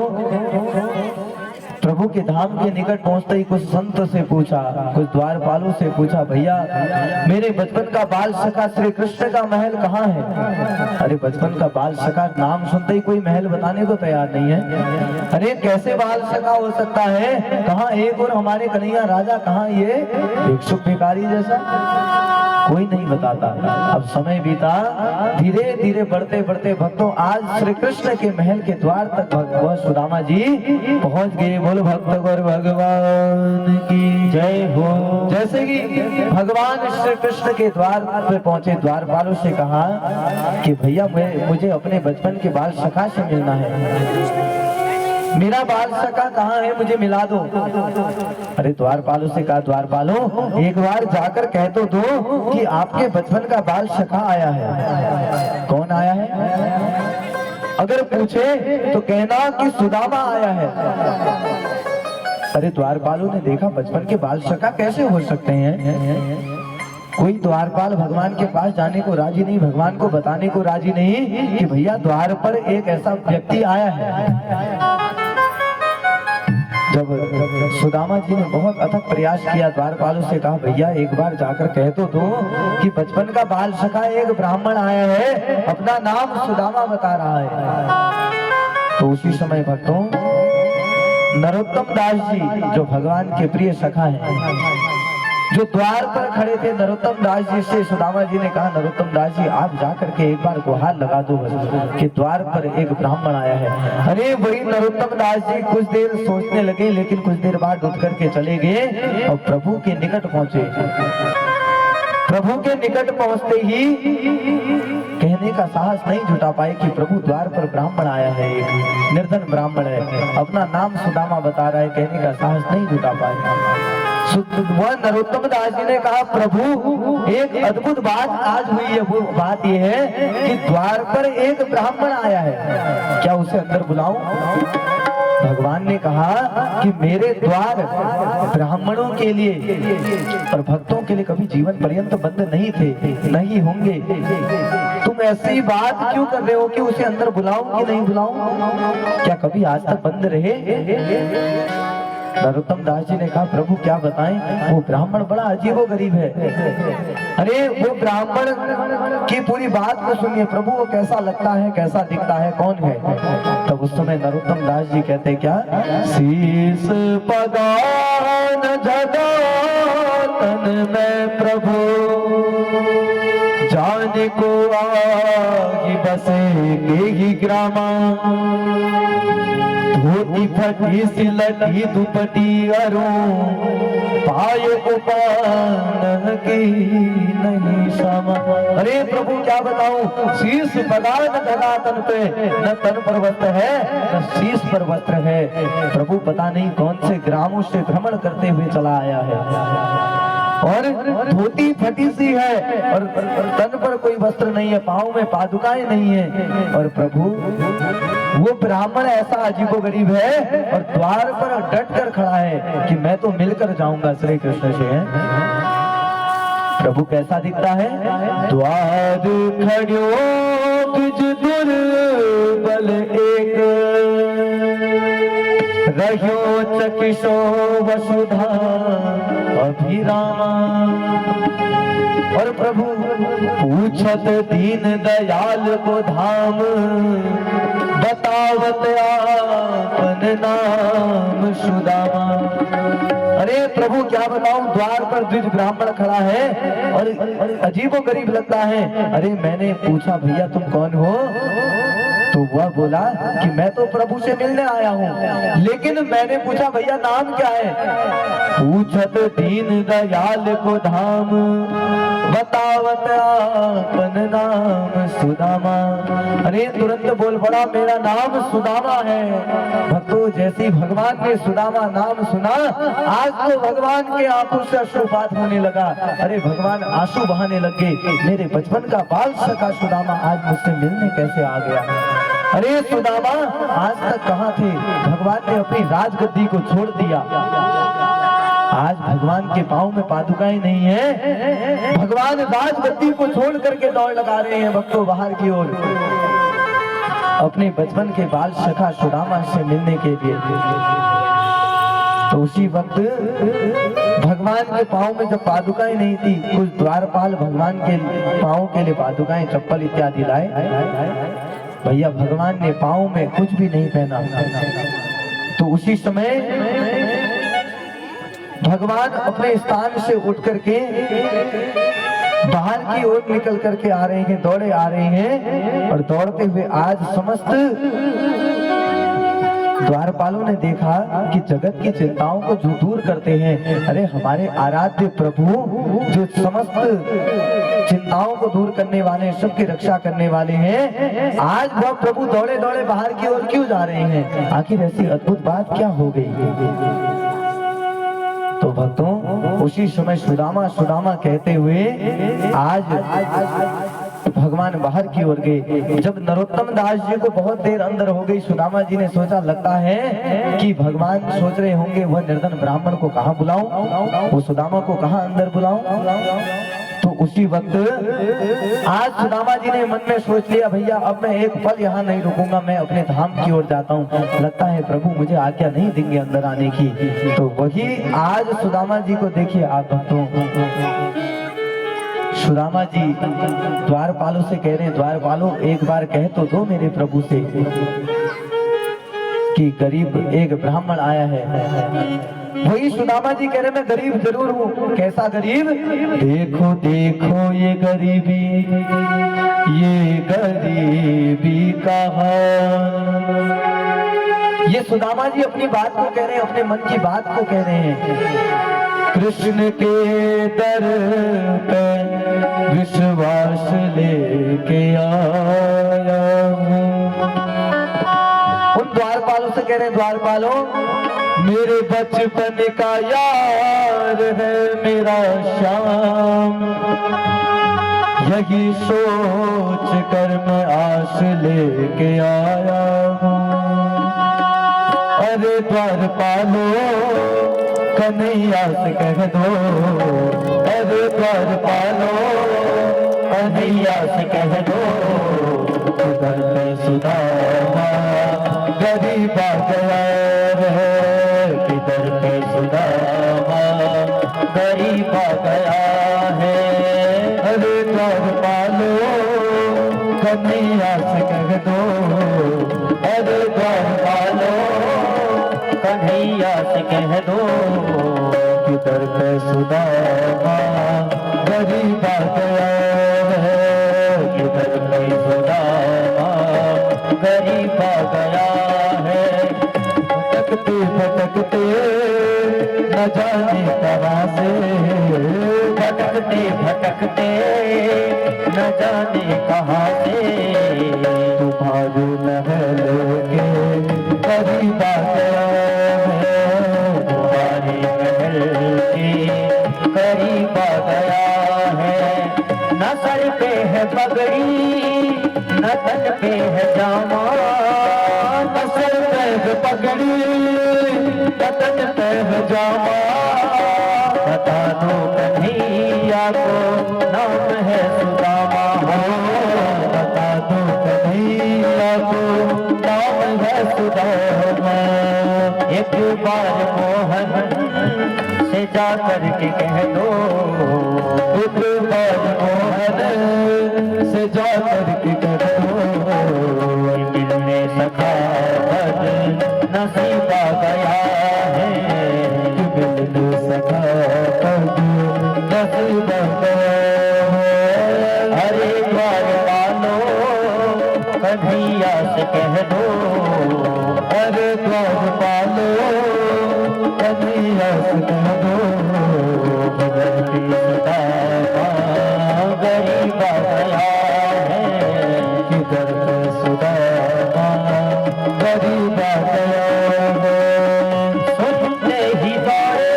प्रभु के धाम के निकट पहुंचते ही कुछ संत से पूछा, कुछ द्वारपालों से पूछा, भैया मेरे बचपन का बाल सखा श्री कृष्ण का महल कहाँ है? अरे बचपन का बाल सखा नाम सुनते ही कोई महल बताने को तैयार नहीं है। अरे कैसे बाल सखा हो सकता है? कहाँ एक और हमारे कन्हैया राजा, कहाँ ये भिक्षुक भिखारी जैसा? कोई नहीं बताता। अब समय बीता, धीरे धीरे बढ़ते बढ़ते भक्तों आज श्री कृष्ण के महल के द्वार तक वह सुदामा जी पहुंच गए। बोलो भक्त और भगवान की जय हो। जैसे कि भगवान श्री कृष्ण के द्वार पे पहुंचे, द्वारपालों से कहा कि भैया मुझे अपने बचपन के बाल सखा से मिलना है, मेरा बाल सखा कहाँ है, मुझे मिला दो। अरे द्वारपालों से कहा, द्वारपालों एक बार जाकर कह तो दो कि आपके बचपन का बाल सखा आया है। कौन आया है? अगर पूछे तो कहना कि सुदामा आया है। अरे द्वारपालों ने देखा बचपन के बाल सखा कैसे हो सकते हैं? कोई द्वारपाल भगवान के पास जाने को राजी नहीं, भगवान को बताने को राजी नहीं कि भैया द्वार पर एक ऐसा व्यक्ति आया है। जब सुदामा जी ने बहुत अथक प्रयास किया, द्वारपालों से कहा भैया एक बार जाकर कह तो दो कि बचपन का बाल सखा एक ब्राह्मण आया है, अपना नाम सुदामा बता रहा है। तो उसी समय भक्तों नरोत्तम दास जी जो भगवान के प्रिय सखा हैं, जो द्वार पर खड़े थे नरोत्तम दास जी से सुदामा जी ने कहा, नरोत्तम दास जी आप जाकर के एक बार गुहार लगा दो कि द्वार पर एक ब्राह्मण आया है। अरे वही नरोत्तम दास जी कुछ देर सोचने लगे, लेकिन कुछ देर बाद उठ करके चले गए और प्रभु के निकट पहुंचे। प्रभु के निकट पहुंचते ही कहने का साहस नहीं जुटा पाए कि प्रभु द्वार पर ब्राह्मण आया है, एक निर्धन ब्राह्मण है, अपना नाम सुदामा बता रहा है, कहने का साहस नहीं जुटा पाए। वह नरोत्तम दास जी ने कहा, प्रभु एक अद्भुत बात आज हुई है। वो बात यह है कि द्वार पर एक ब्राह्मण आया है, क्या उसे अंदर बुलाऊं? भगवान ने कहा कि मेरे द्वार ब्राह्मणों के लिए और भक्तों के लिए कभी जीवन पर्यंत बंद नहीं थे, नहीं होंगे। तुम ऐसी बात क्यों कर रहे हो कि उसे अंदर बुलाऊं कि नहीं बुलाऊं? क्या कभी आज तक बंद रहे? नरोत्तम दास जी ने कहा, प्रभु क्या बताएं, वो ब्राह्मण बड़ा अजीबो गरीब है। अरे वो ब्राह्मण की पूरी बात को सुनिए, प्रभु वो कैसा लगता है, कैसा दिखता है, कौन है? तब उस समय नरोत्तम दास जी कहते क्या, शीस पगान जगातन में प्रभु जान को आगी बसे के ही ग्रामा, धोती फटी सिलटी दुपटी अरूं पाय उपान की नहीं समा। अरे प्रभु क्या बताऊं, शीश बगान धगा तन पे, न तन पर वस्त्र है न शीश पर वस्त्र है। प्रभु पता नहीं कौन से ग्रामों से भ्रमण करते हुए चला आया है और धोती फटी सी है और तन पर कोई वस्त्र नहीं है, पांव में पादुकाएं नहीं है। और प्रभु वो ब्राह्मण ऐसा अजीबोगरीब है और द्वार पर डट कर खड़ा है कि मैं तो मिलकर जाऊंगा श्री कृष्ण से। प्रभु कैसा दिखता है, द्वार खड़ो तुझ दुर्बल एक, रह्यो चकिशो वसुधा अभिरामा। और प्रभु पूछत दीन दयाल को धाम, बतावत आपन नाम सुदामा। अरे प्रभु क्या बताऊं, द्वार पर द्विज ब्राह्मण खड़ा है और अजीबो गरीब लगता है। अरे मैंने पूछा भैया तुम कौन हो, तो वह बोला कि मैं तो प्रभु से मिलने आया हूँ, लेकिन मैंने पूछा भैया नाम क्या है? पूछत दीन दयाल को धाम, बतावत आपन नाम सुदामा। अरे तुरंत बोल पड़ा मेरा नाम सुदामा है। भक्तों जैसे भगवान ने सुदामा नाम सुना, आज तो भगवान के आंखों से अश्रुपात होने लगा। अरे भगवान आंसू बहाने लगे, मेरे बचपन का बाल सखा सुदामा आज मुझसे मिलने कैसे आ गया। अरे सुदामा आज तक कहाँ थे, भगवान ने अपनी राजगद्दी को छोड़ दिया। आज भगवान के पांव में पादुकाएं नहीं है, भगवान राजगद्दी को छोड़ करके दौड़ लगा रहे हैं भक्तों बाहर की ओर, अपने बचपन के बाल सखा सुदामा से मिलने के लिए। तो उसी वक्त भगवान के पांव में जब पादुकाएं नहीं थी, कुछ द्वारपाल भगवान के पांव के लिए पादुकाएं चप्पल इत्यादि लाए। भैया भगवान ने पांव में कुछ भी नहीं पहना। तो उसी समय भगवान अपने स्थान से उठ करके बाहर की ओर निकल करके आ रहे हैं, दौड़े आ रहे हैं। और दौड़ते हुए आज समस्त द्वारपालों ने देखा कि जगत की चिंताओं को जो दूर करते हैं, अरे हमारे आराध्य प्रभु जो समस्त चिंताओं को दूर करने वाले, सबकी रक्षा करने वाले हैं, आज वह प्रभु दौड़े दौड़े बाहर की ओर क्यों जा रहे हैं? आखिर ऐसी अद्भुत बात क्या हो गई? तो भक्तों उसी समय सुदामा सुदामा कहते हुए आज भगवान बाहर की ओर गए। जब नरोत्तम दास जी को बहुत देर अंदर हो गई, सुदामा जी ने सोचा लगता है कि भगवान सोच रहे होंगे वह निर्धन ब्राह्मण को कहाँ बुलाऊं, वो सुदामा को कहाँ अंदर बुलाऊं। तो उसी वक्त आज सुदामा जी ने मन में सोच लिया भैया अब मैं एक पल यहाँ नहीं रुकूंगा, मैं अपने धाम की ओर जाता हूँ। लगता है प्रभु मुझे आज्ञा नहीं देंगे अंदर आने की। तो वही आज सुदामा जी को देखिए आप भक्तों, सुदामा जी द्वारपालों से कह रहे हैं, द्वारपालों एक बार कह तो दो मेरे प्रभु से कि गरीब एक ब्राह्मण आया है वही सुदामा जी कह रहे मैं गरीब जरूर हूँ। कैसा गरीब? देखो देखो ये गरीबी, ये गरीबी का हाल। ये सुदामा जी अपनी बात को कह रहे हैं, अपने मन की बात को कह रहे हैं। कृष्ण के दर पे विश्वास लेके आया हूँ। उन द्वारपालों से कह रहे हैं, द्वारपालों मेरे बचपन का यार है मेरा श्याम, यही सोच कर मैं आस लेके आया हूँ। अरे द्वारपालो कन्हैया से कह दो, अरे द्वारपालो कन्हैया से कह दो, उधर पे सुदामा गरीब आ गया है, किधर पे सुदामा गरीब आ गया है। अरे द्वारपालो कन्हैया से कह दो, अरे द्वारपालो कन्हैया से कह दो, किधर पे सुदामा गरीब आ गया है, किधर पे सुदामा गरीब आ गया है। भटकते भटकते न जाने कहाँ से, भटकते भटकते न जाने कहाँ से, तुम्हारे महल के करीब आ गया है, तुम्हारे महल के करीब आ गया है। न सर पे है पगड़ी न तन पे है जामा, न सर पे है पगड़ी न तन पे है जामा। बता दो कन्हैया को नाम है सुदामा, बता दो कन्हैया को नाम है सुदामा। एक बार मोहन से जा करके कह दो, एक बार मोहन से जा करके कह दो, मिलने सखा बद नसीब आ गया है, मिलने सखा बद नसीब आ गया है। अरे द्वारपालो कन्हैया से कह दो, अरे द्वारपालो कन्हैया से कह दो, किधर पे सुदामा गरीब आ गया है, किधर पे सुदामा गरीब आ गया है। सुनते ही दौड़े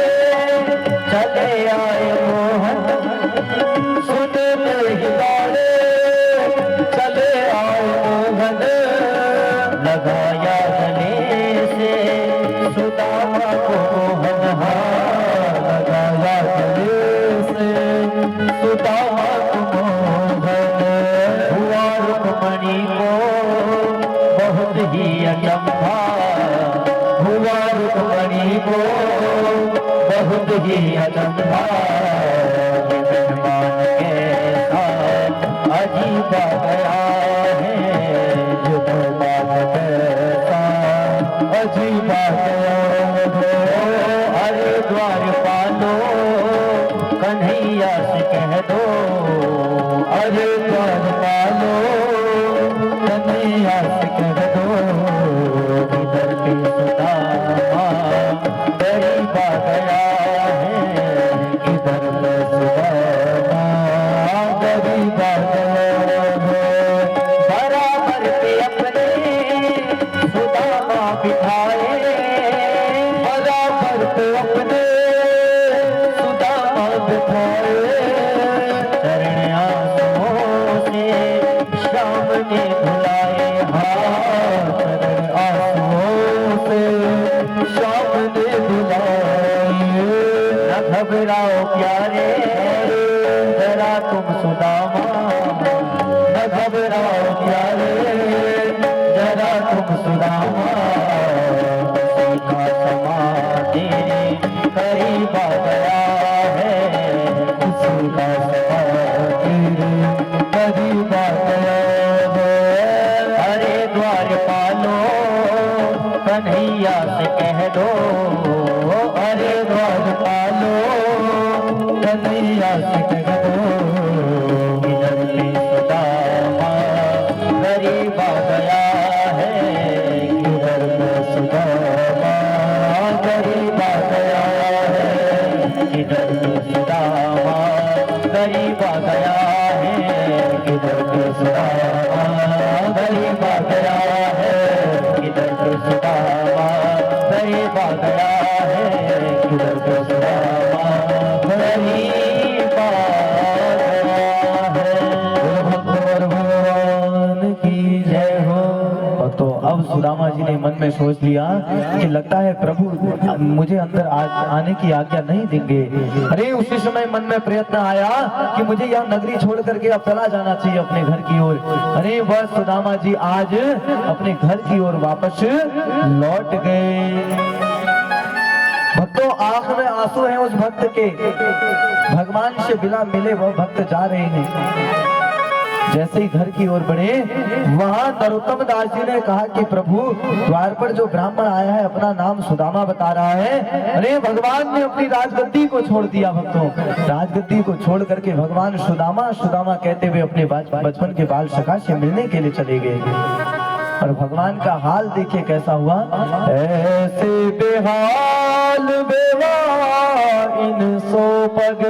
चले आए मोहन, सुनते ही दौड़े चले आए मोहन, लगाया गले से सुदामा को मोहन, लगाया गले से सुदामा को मोहन। हुआ रुक्मणी को बहुत ही अचंभा, हुआ रुक्मणी को बहुत ही अचंभा। मेहमान के साथ अजीब आ गया है, मेहमान के साथ अजीब आ गया है। अरे द्वारपालो कन्हैया से कह दो, अरे द्वारपालो कन्हैया से कह दो, किधर पे सुदामा गरीब आ गया है, किधर पे सुदामा गरीब आ गया है। बराबर पे अपने सुदामा बिठाए, बराबर पे अपने सुदामा बिठाए। चरण आंसुओं से श्याम ने धुलाए, हाँ चरण आंसुओं से श्याम ने धुलाए। न घबराओ प्यारे जरा तुम सुदामा, न घबराओ प्यारे जरा तुम सुदामा। किसी का समा तेरे करीब आ गया है, किसी का समा तेरे करीब आ गया है। अरे द्वारपालो कन्हैया से कह दो, अरे गरीब आ गया है किधर को सुदामा, गरीब आ गया है किधर को सुदामा, गरीब आ गया है किधर को सुदामा, गरीब आ गया है किधर को सुदामा, गरीब आ गया है किधर को सुदामा, गरीब आ अब सुदामा जी ने मन में सोच लिया कि लगता है प्रभु मुझे अंदर आने की आज्ञा नहीं देंगे। अरे उसी समय मन में प्रयत्न आया कि मुझे यह नगरी छोड़ करके अब चला जाना चाहिए अपने घर की ओर। अरे वह सुदामा जी आज अपने घर की ओर वापस लौट गए। भक्तों आंख में आंसू हैं उस भक्त के, भगवान से बिना मिले वह भक्त जा रहे हैं। जैसे ही घर की ओर बढ़े वहां नरोत्तम दास जी ने कहा कि प्रभु द्वार पर जो ब्राह्मण आया है अपना नाम सुदामा बता रहा है। अरे भगवान ने अपनी राजगद्दी को छोड़ दिया। भक्तों राजगद्दी को छोड़ करके भगवान सुदामा सुदामा कहते हुए अपने बचपन के बाल सखा से मिलने के लिए चले गए। और भगवान का हाल देखिए कैसा हुआ। ऐसे बेहाल बेवा इन सो पग।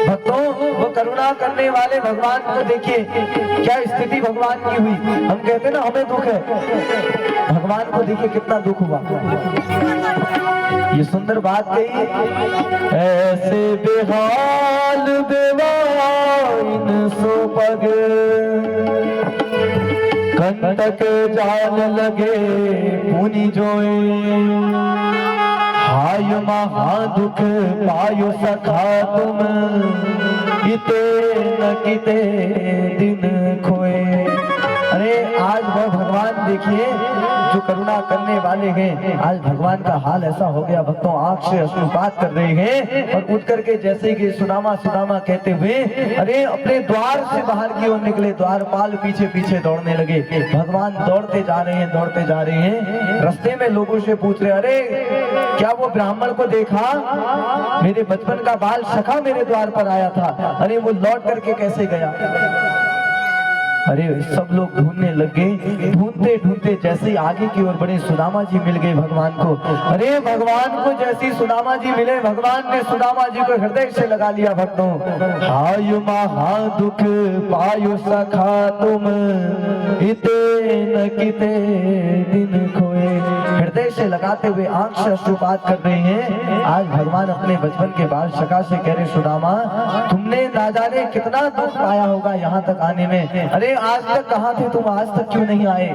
भक्तों वो करुणा करने वाले भगवान को देखिए क्या स्थिति भगवान की हुई। हम कहते ना हमें दुख है, भगवान को देखिए कितना दुख हुआ। ये सुंदर बात कही, ऐसे बेहाल बेवा इन सो पग, कंटक जान लगे मुनि जोए, हाय महा दुख पायो सखा तुम, किते न किते दिन खोए। अरे आज वह भगवान देखिए जो करुणा करने वाले हैं, आज भगवान का हाल ऐसा हो गया। भक्तों आंख से अश्रुपात कर रहे हैं और उठ करके जैसे कि सुदामा सुदामा कहते हुए अरे अपने द्वार से बाहर की ओर निकले। द्वारपाल पीछे पीछे दौड़ने लगे। भगवान दौड़ते जा रहे हैं, दौड़ते जा रहे हैं। रास्ते में लोगों से पूछ रहे, अरे क्या वो ब्राह्मण को देखा? मेरे बचपन का बाल सखा मेरे द्वार पर आया था, अरे वो लौट करके कैसे गया? अरे सब लोग ढूंढने लगे। ढूंढते ढूंढते जैसे ही आगे की ओर बढ़े सुदामा जी मिल गए भगवान को। अरे भगवान को जैसे ही सुदामा जी मिले, भगवान ने सुदामा जी को हृदय से लगा लिया। भक्तों हाय महा दुख पायो सखा तुम, इते न किते दिन खोए। हृदय से लगाते हुए आंख से अश्रुपात कर रहे हैं। आज भगवान अपने बचपन के बाल सखा से कह रहे, सुदामा तुमने ना जाने कितना दुख पाया होगा यहाँ तक आने में। अरे आज तक कहाँ थे तुम, आज तक क्यों नहीं आए?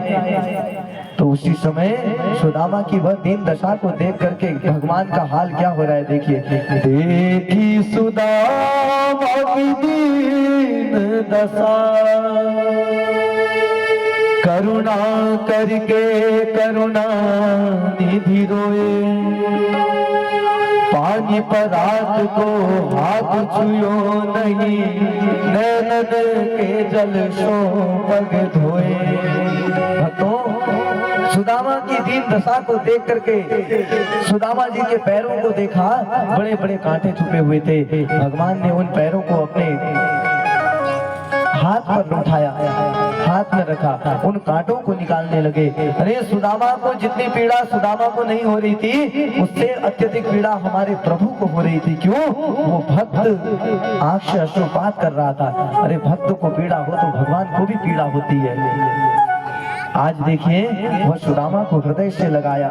तो उसी समय सुदामा की वह दीन दशा को देख करके भगवान का हाल क्या हो रहा है देखिए। देखी सुदामा की दीन दशा, करुणा करके करुणा निधि रोए, पानी पर रात को हाथ छुयो नहीं, नैनन के जल सो पग धोए। भक्तों सुदामा की दीन दशा को देख करके सुदामा जी के पैरों को देखा, बड़े बड़े कांटे छुपे हुए थे। भगवान ने उन पैरों को अपने हाथ पर उठाया, हाथ में रखा, उन कांटों को निकालने लगे। अरे सुदामा को जितनी पीड़ा सुदामा को नहीं हो रही थी, उससे अत्यधिक पीड़ा हमारे प्रभु को हो रही थी। क्यों? वो भक्त आंख से अश्रुपात कर रहा था। अरे भक्त को पीड़ा हो तो भगवान को भी पीड़ा होती है। आज देखिए वह सुदामा को हृदय से लगाया,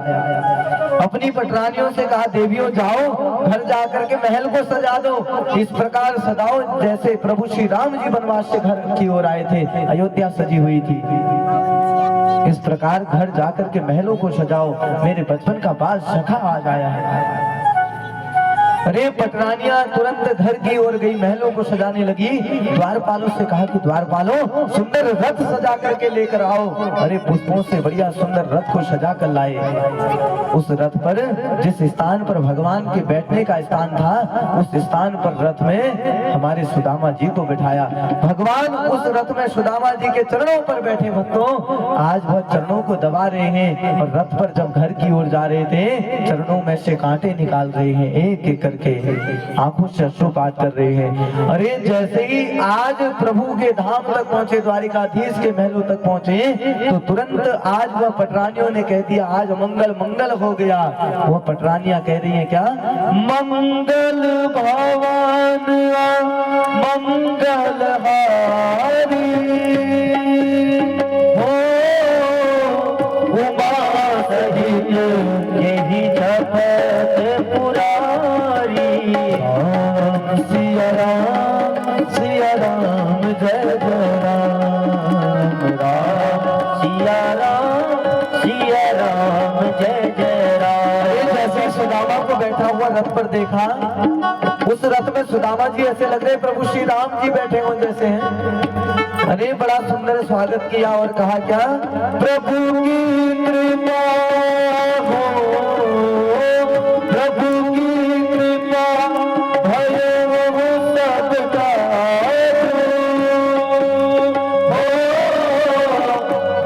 अपनी पटरानियों से कहा, देवियों जाओ घर जाकर के महल को सजा दो, इस प्रकार सजाओ जैसे प्रभु श्री राम जी वनवास से घर की ओर आए थे, अयोध्या सजी हुई थी। इस प्रकार घर जाकर के महलों को सजाओ, मेरे बचपन का बाल सखा आज आया है। अरे पटरानियां तुरंत घर की ओर गई, महलों को सजाने लगी। द्वारपालों से कहा कि द्वारपालों सुंदर रथ सजा करके लेकर आओ। अरे पुष्पों से बढ़िया सुंदर रथ को सजा कर लाए। उस रथ पर जिस स्थान पर भगवान के बैठने का स्थान था, उस स्थान पर रथ में हमारे सुदामा जी को बिठाया। भगवान उस रथ में सुदामा जी के चरणों पर बैठे। भक्तों आज वह चरणों को दबा रहे हैं और रथ पर जब घर की ओर जा रहे थे, चरणों में से कांटे निकाल रहे हैं, एक एक करके आंखों से अश्रुपात कर रहे हैं। अरे जैसे ही आज प्रभु के धाम तक पहुंचे, द्वारिकाधीश के महलों तक पहुंचे, तो तुरंत आज वह पटरानियों ने कह दिया आज मंगल मंगल हो गया। वह पटरानियां कह रही हैं क्या, मंगल भवन मंगल हारी हो उमा सहित यही शपथ पुरारी। सिया राम जय जय राम राम सिया राम जय जय राम। जैसे सुदामा को बैठा हुआ रथ पर देखा, उस रथ में सुदामा जी ऐसे लग रहे प्रभु श्री राम जी बैठे हो जैसे हैं। अरे बड़ा सुंदर स्वागत किया और कहा क्या, प्रभु की कृपा हो, प्रभु की कृपा भयो सबका हो,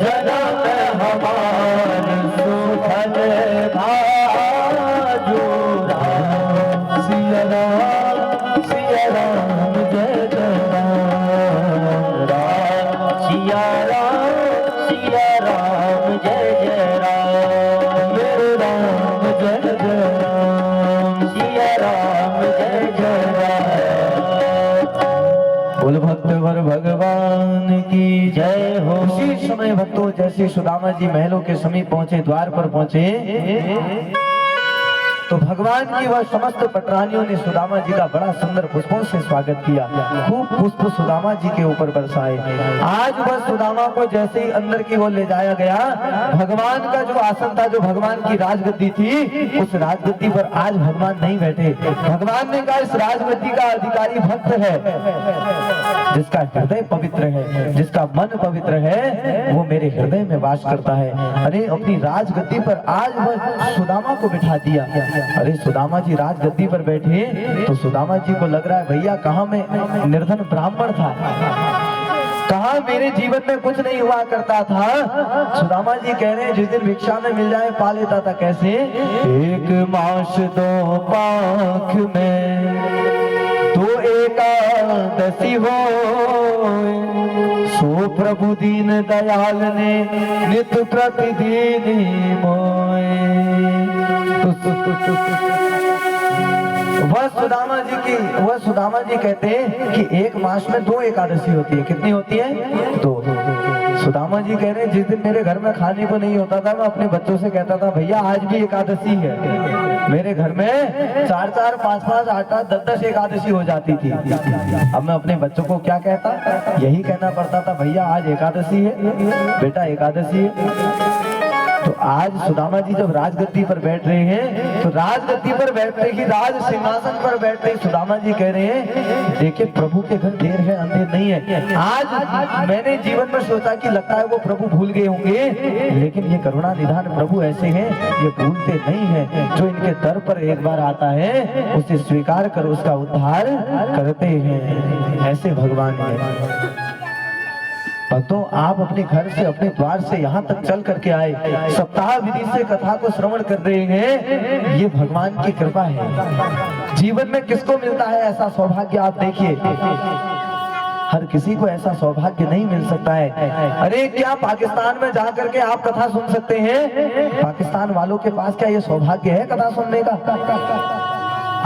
जनम हमार सुखद भाजो राम। सिया राम जय जय राम सिया राम जय जय राम। मेरे राम जय जय राम सिया राम जय जय राम। बोल भक्तवर भगवान की जय हो। उसी समय भक्तों जैसे सुदामा जी महलों के समीप पहुंचे, द्वार पर पहुंचे, तो भगवान की वह समस्त पटरानियों ने सुदामा जी का बड़ा सुंदर पुष्पों से स्वागत किया। खूब पुष्प सुदामा जी के ऊपर बरसाए। आज वह सुदामा को जैसे ही अंदर की ओर ले जाया गया, भगवान का जो आसन था, जो भगवान की राजगद्दी थी, उस राजगद्दी पर आज भगवान नहीं बैठे। भगवान ने कहा इस राजगद्दी का अधिकारी भक्त है, जिसका हृदय पवित्र है, जिसका मन पवित्र है, वो मेरे हृदय में वास करता है। अरे अपनी राजगद्दी पर आज वह सुदामा को बिठा दिया। अरे सुदामा जी राजगद्दी पर बैठे तो सुदामा जी को लग रहा है भैया कहाँ मैं निर्धन ब्राह्मण था, कहा मेरे जीवन में कुछ नहीं हुआ करता था। सुदामा जी कह रहे हैं जिस दिन भिक्षा में मिल जाए पा लेता था। कैसे, एक मास दो पाख में दो एकादशी हो, सो प्रभु दीन दयाल ने नित प्रतिदिन मोए। वह सुदामा जी कहते हैं कि एक मास में दो एकादशी होती है। कितनी होती है? दो। सुदामा जी कह रहे हैं जिस दिन मेरे घर में खाने को नहीं होता था, मैं अपने बच्चों से कहता था भैया आज भी एकादशी है। मेरे घर में 4-4, 5-5, 8-8, 10-10 एकादशी हो जाती थी। अब मैं अपने बच्चों को क्या कहता, यही कहना पड़ता था भैया आज एकादशी है, बेटा एकादशी है। तो आज सुदामा जी जब राजगद्दी पर बैठ रहे हैं, तो राजगद्दी पर बैठते ही, राज सिंहासन पर बैठते ही सुदामा जी कह रहे हैं देखिए प्रभु के घर देर है अंधेर नहीं है। आज मैंने जीवन में सोचा कि लगता है वो प्रभु भूल गए होंगे, लेकिन ये करुणा निधान प्रभु ऐसे हैं, ये भूलते नहीं है। जो इनके दर पर एक बार आता है उसे स्वीकार कर उसका उद्धार करते हैं। ऐसे भगवान है। भक्तों आप अपने घर से, अपने द्वार से यहाँ तक चल करके आए, सप्ताह विधि से कथा को श्रवण कर रहे हैं, ये भगवान की कृपा है। जीवन में किसको मिलता है ऐसा सौभाग्य? आप देखिए हर किसी को ऐसा सौभाग्य नहीं मिल सकता है। अरे क्या पाकिस्तान में जाकर के आप कथा सुन सकते हैं? पाकिस्तान वालों के पास क्या ये सौभाग्य है कथा सुनने का?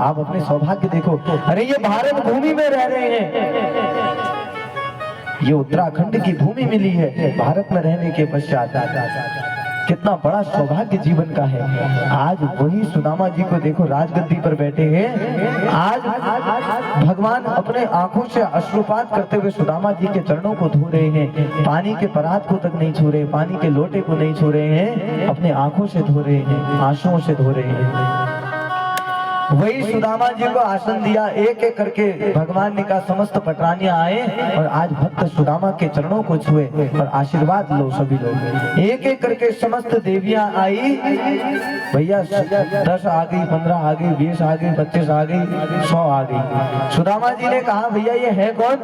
आप अपने सौभाग्य देखो। अरे ये भारत भूमि में रह रहे हैं, ये उत्तराखंड की भूमि मिली है भारत में रहने के पश्चात। कितना बड़ा सौभाग्य जीवन का है। आज वही सुदामा जी को देखो राजगद्दी पर बैठे हैं। आज भगवान अपने आंखों से अश्रुपात करते हुए सुदामा जी के चरणों को धो रहे हैं। पानी के परात को तक नहीं छू रहे, पानी के लोटे को नहीं छू रहे हैं, अपने आंखों से धो रहे हैं, आंसुओं से धो रहे हैं। वही सुदामा जी को आसन दिया, एक एक करके भगवान ने कहा समस्त पटरानियां आए और आज भक्त सुदामा के चरणों को छुए और आशीर्वाद लो सभी लोग। एक एक करके समस्त देवियां आई, भैया 10 आ गई, 15 आ गई, 20 आ गई, 25 आ गई, 100 आ गई। सुदामा जी ने कहा भैया ये है कौन?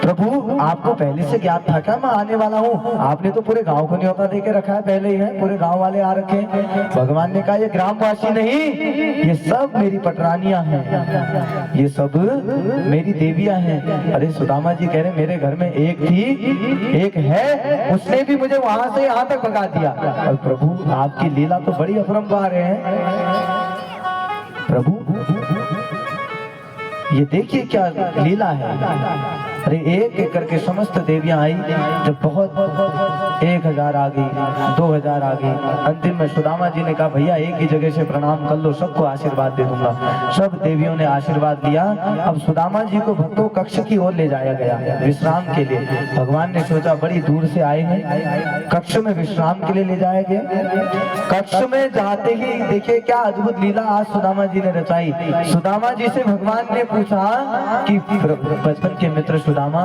प्रभु आपको पहले से ज्ञात था क्या मैं आने वाला हूँ? आपने तो पूरे गाँव को न्योता दे के रखा है, पहले ही है, पूरे गाँव वाले आ रखे हैं। भगवान ने कहा ये ग्रामवासी नहीं, ये सब मेरी पटरानियां हैं, ये सब मेरी देवियां हैं। अरे सुदामा जी कह रहे मेरे घर में एक थी, एक है, उसने भी मुझे वहां से यहाँ तक भगा दिया। और प्रभु आपकी लीला तो बड़ी अपरंपार है प्रभु, ये देखिए क्या लीला है। अरे एक एक करके समस्त देवियां आई, जब बहुत 1000 आ गई, 2000 आ गई, अंतिम में सुदामा जी ने कहा भैया एक ही जगह से प्रणाम कर लो, सबको आशीर्वाद दे दूंगा। सब देवियों ने आशीर्वाद दिया। अब सुदामा जी को भक्तों कक्ष की ओर ले जाया गया विश्राम के लिए। भगवान ने सोचा बड़ी दूर से आए हैं, कक्ष में विश्राम के लिए ले जाया गया। कक्ष में जाते ही देखिए क्या अद्भुत लीला आज सुदामा जी ने रचाई। सुदामा जी से भगवान ने पूछा कि बचपन के मित्र सुदामा,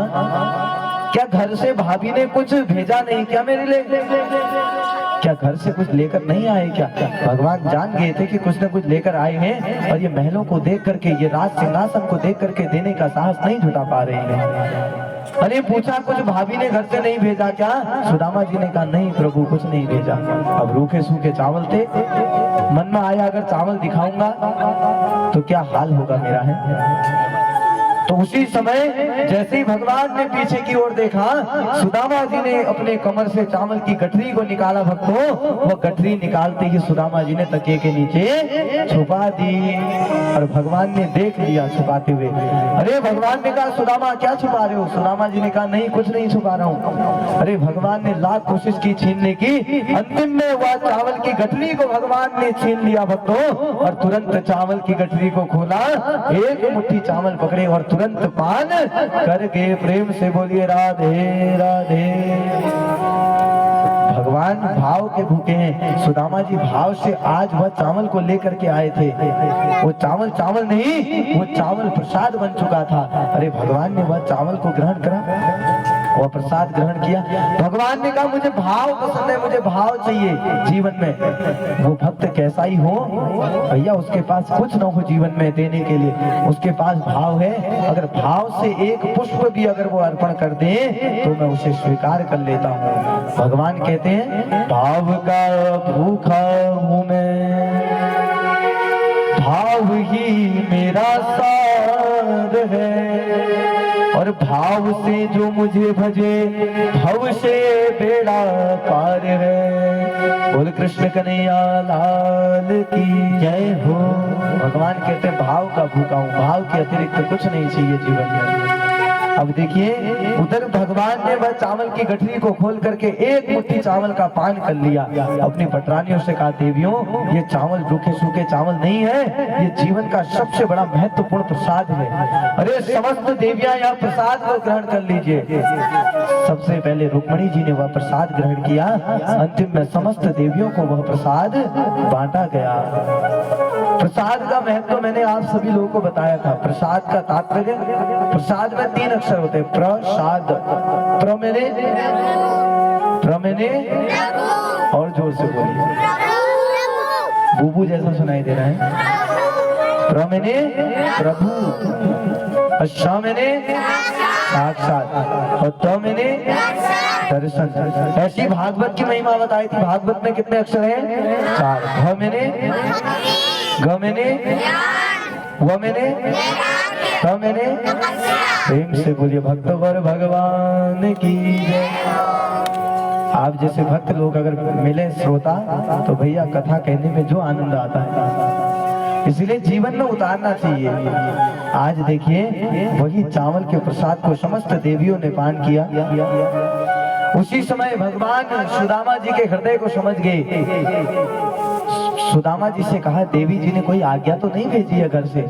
क्या घर से भाभी ने कुछ भेजा नहीं क्या मेरे लिए? क्या घर से कुछ लेकर नहीं आए क्या? भगवान जान गए थे कि कुछ न कुछ लेकर आए हैं, और ये महलों को देख करके, ये राज सिंहासन को देख करके देने का साहस नहीं जुटा पा रहे हैं। अरे पूछा कुछ भाभी ने घर से नहीं भेजा क्या? सुदामा जी ने कहा नहीं प्रभु कुछ नहीं भेजा। अब रूखे सूखे चावल थे, मन में आया अगर चावल दिखाऊंगा तो क्या हाल होगा मेरा है। तो उसी समय जैसे ही भगवान ने पीछे की ओर देखा, सुदामा जी ने अपने कमर से चावल की गठरी को निकाला। भक्तों वो गठरी निकालते ही सुदामा जी ने तकिए के नीचे छुपा दी, और भगवान ने देख लिया छुपाते हुए। अरे भगवान ने कहा सुदामा क्या छुपा रहे हो? सुदामा जी ने कहा नहीं कुछ नहीं छुपा रहा हूँ। अरे भगवान ने लाख कोशिश की छीनने की, अंतिम में वह चावल की गठरी को भगवान ने छीन लिया भक्तों, और तुरंत चावल की गठरी को खोला, एक मुट्ठी चावल पकड़े और तुरंत पान करके प्रेम से बोलिए राधे राधे। भगवान भाव के भूखे हैं। सुदामा जी भाव से आज वह चावल को लेकर के आए थे। वो चावल चावल नहीं, वो चावल प्रसाद बन चुका था। अरे भगवान ने वह चावल को ग्रहण करा, वह प्रसाद ग्रहण किया। भगवान ने कहा मुझे भाव पसंद है, मुझे भाव चाहिए जीवन में। वो भक्त कैसा ही हो भैया, उसके पास कुछ न हो जीवन में देने के लिए, उसके पास भाव है। अगर भाव से एक पुष्प भी अगर वो अर्पण कर दे तो मैं उसे स्वीकार कर लेता हूँ। भगवान कहते हैं भाव का भूखा हूँ मैं, भाव ही मेरा सार है, और भाव से जो मुझे भजे भव से बेड़ा पार है। बोल कृष्ण कन्हैया लाल की जय हो। भगवान कहते हैं भाव का भूखा हूँ, भाव के अतिरिक्त कुछ नहीं चाहिए जीवन में। अब देखिए उधर भगवान ने वह चावल की गठरी को खोल करके एक मुट्ठी चावल का पान कर लिया। अपनी पटरानियों से कहा देवियों ये चावल रूखे सूखे चावल नहीं है, ये जीवन का सबसे बड़ा महत्वपूर्ण प्रसाद है। अरे समस्त देवियां यहाँ प्रसाद को ग्रहण कर लीजिए। सबसे पहले रुक्मणी जी ने वह प्रसाद ग्रहण किया, अंतिम में समस्त देवियों को वह प्रसाद बांटा गया। प्रसाद का महत्व मैंने आप सभी लोगों को बताया था। प्रसाद का तात्पर्य, प्रसाद में 3 अक्षर होते हैं, प्रसाद। प्र मैंने और जोर से बोलिए, बूबू जैसा सुनाई दे रहा है। प्र मैंने प्रभु, और श मैंने साक्षात, और त मैंने दर्शन। ऐसी भागवत की महिमा बताई थी। भागवत में कितने अक्षर हैं? 4। भ मैंने, ग मैंने, व मैंने, त मैंने। प्रेम से बोलिए भक्तवर भगवान की जय। आप जैसे भक्त लोग अगर मिले श्रोता तो भैया कथा कहने में जो आनंद आता है, इसलिए जीवन में उतारना चाहिए। आज देखिए वही चावल के प्रसाद को समस्त देवियों ने पान किया। उसी समय भगवान सुदामा जी के हृदय को समझ गए। सुदामा जी से कहा देवी जी ने कोई आज्ञा तो नहीं भेजी है घर से?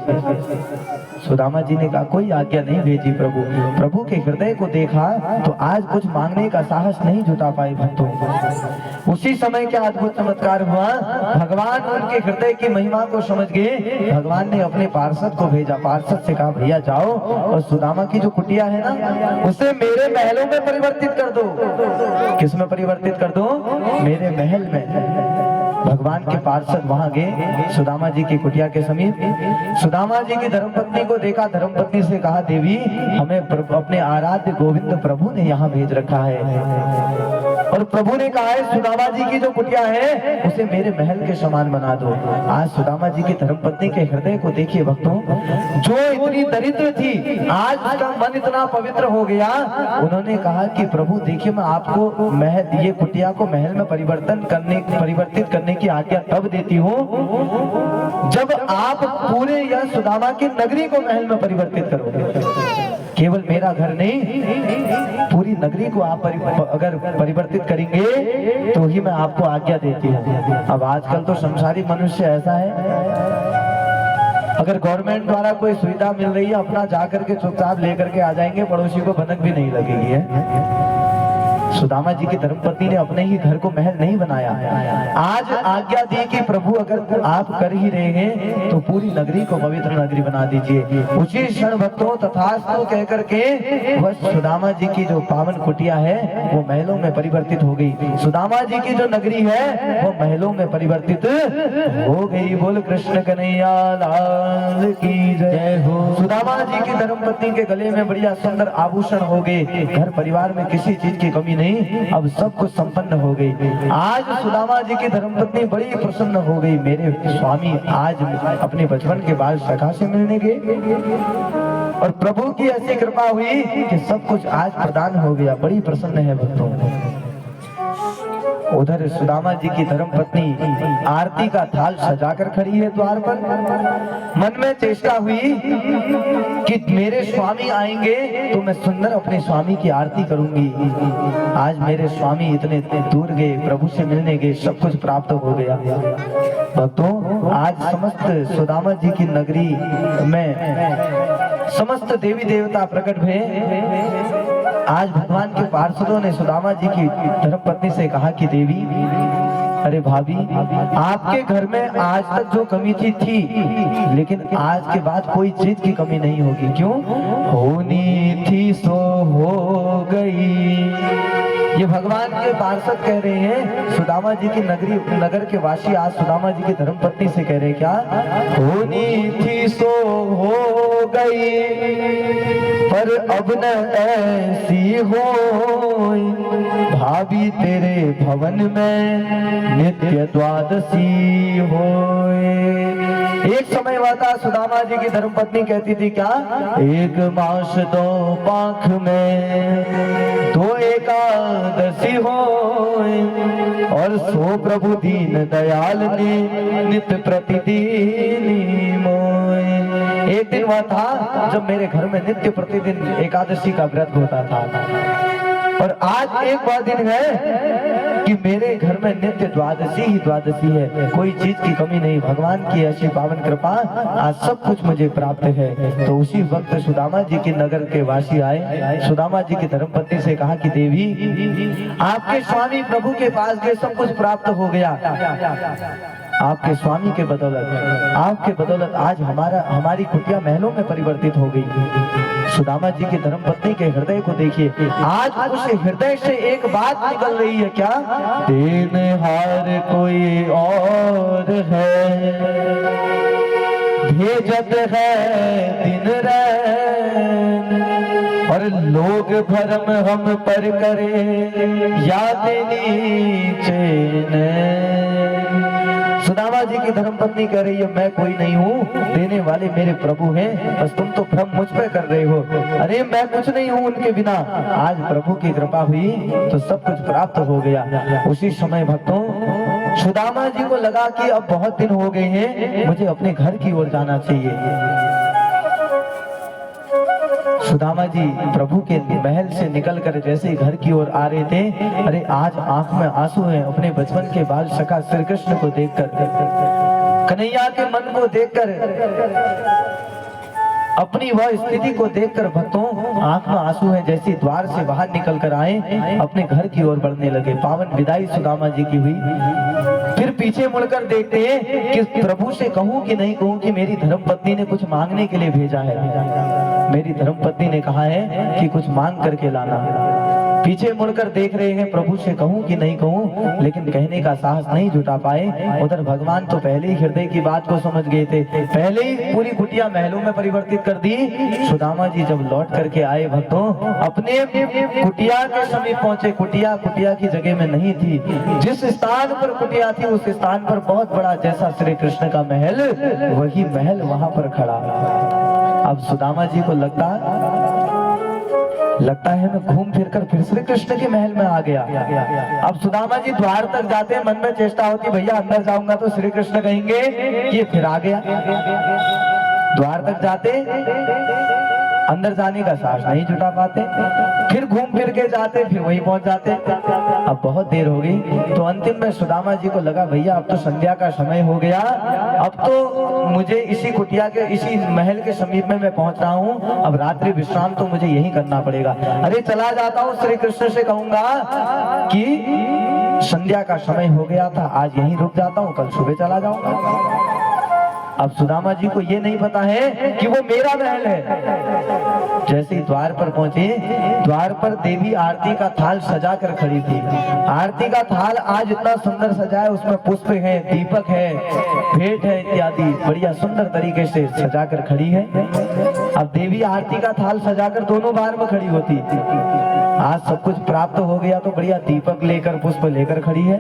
सुदामा जी ने कहा कोई आज्ञा नहीं भेजी प्रभु। प्रभु के हृदय को देखा तो आज कुछ मांगने का साहस नहीं जुटा पाए भक्तों। उसी समय क्या अद्भुत चमत्कार हुआ, भगवान उनके हृदय की महिमा को समझ गए। भगवान ने अपने पार्षद को भेजा, पार्षद से कहा भैया जाओ और सुदामा की जो कुटिया है ना उसे मेरे महलों में परिवर्तित कर दो। किस में परिवर्तित कर दो? मेरे महल में। भगवान के पार्षद वहां गए सुदामा जी की कुटिया के समीप। सुदामा जी की धर्मपत्नी को देखा, धर्मपत्नी से कहा देवी हमें अपने आराध्य गोविंद प्रभु ने यहाँ भेज रखा है। और प्रभु ने कहा है सुदामा जी की जो कुटिया है उसे मेरे महल के समान बना दो। आज सुदामा जी की धर्मपत्नी के हृदय को देखिए भक्तों, जो इतनी दरिद्र थी आज उसका मन इतना पवित्र हो गया। उन्होंने कहा कि प्रभु देखिए मैं आपको महल, ये कुटिया को महल में परिवर्तित करने की आज्ञा तब देती हूँ जब आप पूरे या सुदामा की नगरी को महल में परिवर्तित करोगे। केवल मेरा घर नहीं, पूरी नगरी को आप अगर परिवर्तित करेंगे तो ही मैं आपको आज्ञा देती हूँ। अब आजकल तो संसारी मनुष्य ऐसा है, अगर गवर्नमेंट द्वारा कोई सुविधा मिल रही है अपना जाकर के चुपचाप लेकर के आ जाएंगे, पड़ोसी को भनक भी नहीं लगेगी है। सुदामा जी की धर्मपत्नी ने अपने ही घर को महल नहीं बनाया, आज आज्ञा दी कि प्रभु अगर आप कर ही रहे हैं तो पूरी नगरी को पवित्र नगरी बना दीजिए। उसी क्षण भक्तों तथास्तु कह करके वह सुदामा जी की जो पावन कुटिया है वो महलों में परिवर्तित हो गई। सुदामा जी की जो नगरी है वो महलों में परिवर्तित हो गई। बोल कृष्ण कन्हैया लाल की जय हो। सुदामा जी की धर्मपत्नी के गले में बढ़िया सुंदर आभूषण हो गए, घर परिवार में किसी चीज की कमी नहीं, अब सब कुछ संपन्न हो गई। आज सुदामा जी की धर्मपत्नी बड़ी प्रसन्न हो गई, मेरे स्वामी आज अपने बचपन के बाल सखा से मिलने गए और प्रभु की ऐसी कृपा हुई कि सब कुछ आज प्रदान हो गया। बड़ी प्रसन्न है भक्तों। उधर सुदामा जी की धर्मपत्नी आरती का थाल सजाकर खड़ी है द्वार पर। मन में चेष्टा हुई कि मेरे स्वामी आएंगे तो मैं सुंदर अपने स्वामी की आरती करूंगी। आज मेरे स्वामी इतने दूर गए, प्रभु से मिलने गए, सब कुछ प्राप्त हो गया। भक्तों आज समस्त सुदामा जी की नगरी में समस्त देवी देवता प्रकट हुए। आज भगवान के पार्षदों ने सुदामा जी की धर्मपत्नी से कहा कि देवी, अरे भाभी, आपके घर में आज तक जो कमी थी लेकिन आज के बाद कोई चीज की कमी नहीं होगी। क्यों? होनी थी सो हो गई। ये भगवान के पार्षद कह रहे हैं। सुदामा जी की नगर के वासी आज सुदामा जी की धर्मपत्नी से कह रहे हैं क्या? होनी थी सो हो गई, पर अब न ऐसी हो। भाभी तेरे भवन में नित्य द्वादशी होए। एक समय हुआ था सुदामा जी की धर्मपत्नी कहती थी क्या? एक मास दो पाख में दो एकादशी होए, और सो प्रभु दीन दयाल ने नित्य प्रतिदिन मोए। एक दिन हुआ था जब मेरे घर में नित्य प्रतिदिन एकादशी का व्रत होता था, और आज एक वह दिन है कि मेरे घर में नित्य द्वादशी ही द्वादशी है, कोई चीज की कमी नहीं। भगवान की ऐसी पावन कृपा, आज सब कुछ मुझे प्राप्त है। तो उसी वक्त सुदामा जी के नगर के वासी आए, सुदामा जी की धर्मपत्नी से कहा कि देवी, आपके स्वामी प्रभु के पास गए, सब कुछ प्राप्त हो गया। आपके स्वामी के बदौलत, आपके बदौलत आज हमारी कुटिया महलों में परिवर्तित हो गई। सुदामा जी की धर्मपत्नी के हृदय को देखिए, आज उस हृदय से एक बात निकल रही है क्या? देनहार कोई और है, भेजत है दिन रैन, और लोग भरम हम पर करे, याद नीचे। सुदामा जी की धर्मपत्नी कह रही है, मैं कोई नहीं हूँ, देने वाले मेरे प्रभु हैं, बस तुम तो भ्रम मुझ पे कर रहे हो। अरे मैं कुछ नहीं हूँ उनके बिना। आज प्रभु की कृपा हुई तो सब कुछ प्राप्त हो गया। उसी समय भक्तों सुदामा जी को लगा कि अब बहुत दिन हो गए हैं, मुझे अपने घर की ओर जाना चाहिए। सुदामा जी प्रभु के महल से निकलकर जैसे घर की ओर आ रहे थे, अरे आज आंख में आंसू हैं अपने बचपन के बाल सखा श्री कृष्ण को देखकर, कन्हैया के मन को देखकर, अपनी वह स्थिति को देखकर भक्तों आंख में आंसू है। जैसे द्वार से बाहर निकल कर आए, अपने घर की ओर बढ़ने लगे। पावन विदाई सुदामा जी की हुई। फिर पीछे मुड़कर देखते हैं कि प्रभु से कहूं कि नहीं कहूं कि मेरी धर्मपत्नी ने कुछ मांगने के लिए भेजा है। मेरी धर्मपत्नी ने कहा है कि कुछ मांग करके लाना। पीछे मुड़कर देख रहे हैं प्रभु से कहूं कि नहीं कहूं, लेकिन कहने का साहस नहीं जुटा पाए। उधर भगवान तो पहले ही हृदय की बात को समझ गए थे, पहले ही पूरी कुटिया महलों में परिवर्तित कर दी। सुदामा जी जब लौट करके आए भक्तों, अपने कुटिया के समीप पहुंचे। कुटिया की जगह में नहीं थी, जिस स्थान पर कुटिया थी उस स्थान पर बहुत बड़ा जैसा श्री कृष्ण का महल, वही महल वहां पर खड़ा। अब सुदामा जी को लगता है मैं घूम फिर कर फिर श्री कृष्ण के महल में आ गया। अब सुदामा जी द्वार तक जाते हैं, मन में चेष्टा होती भैया अंदर जाऊंगा तो श्री कृष्ण कहेंगे ये फिर आ गया। द्वार तक जाते, अंदर जाने का साहस नहीं जुटा पाते, फिर घूम फिर के जाते, फिर वहीं पहुंच जाते। अब बहुत देर हो गई, तो अंतिम में सुदामा जी को लगा भैया अब तो संध्या का समय हो गया, अब तो मुझे इसी कुटिया के इसी महल के समीप में मैं पहुंच रहा हूं, अब रात्रि विश्राम तो मुझे यही करना पड़ेगा। अरे चला जाता हूं, श्री कृष्ण से कहूंगा कि संध्या का समय हो गया था, आज यहीं रुक जाता हूं, कल सुबह चला जाऊंगा। अब सुदामा जी को ये नहीं पता है कि वो मेरा महल है। जैसे ही द्वार पर पहुंचे, द्वार पर देवी आरती का थाल सजा कर खड़ी थी। आरती का थाल आज इतना सुंदर सजा है, उसमें पुष्प है, दीपक है, भेंट है इत्यादि, बढ़िया सुंदर तरीके से सजा कर खड़ी है। अब देवी आरती का थाल सजाकर दोनों बार में खड़ी होती, आज सब कुछ प्राप्त हो गया तो बढ़िया दीपक लेकर पुष्प लेकर खड़ी है,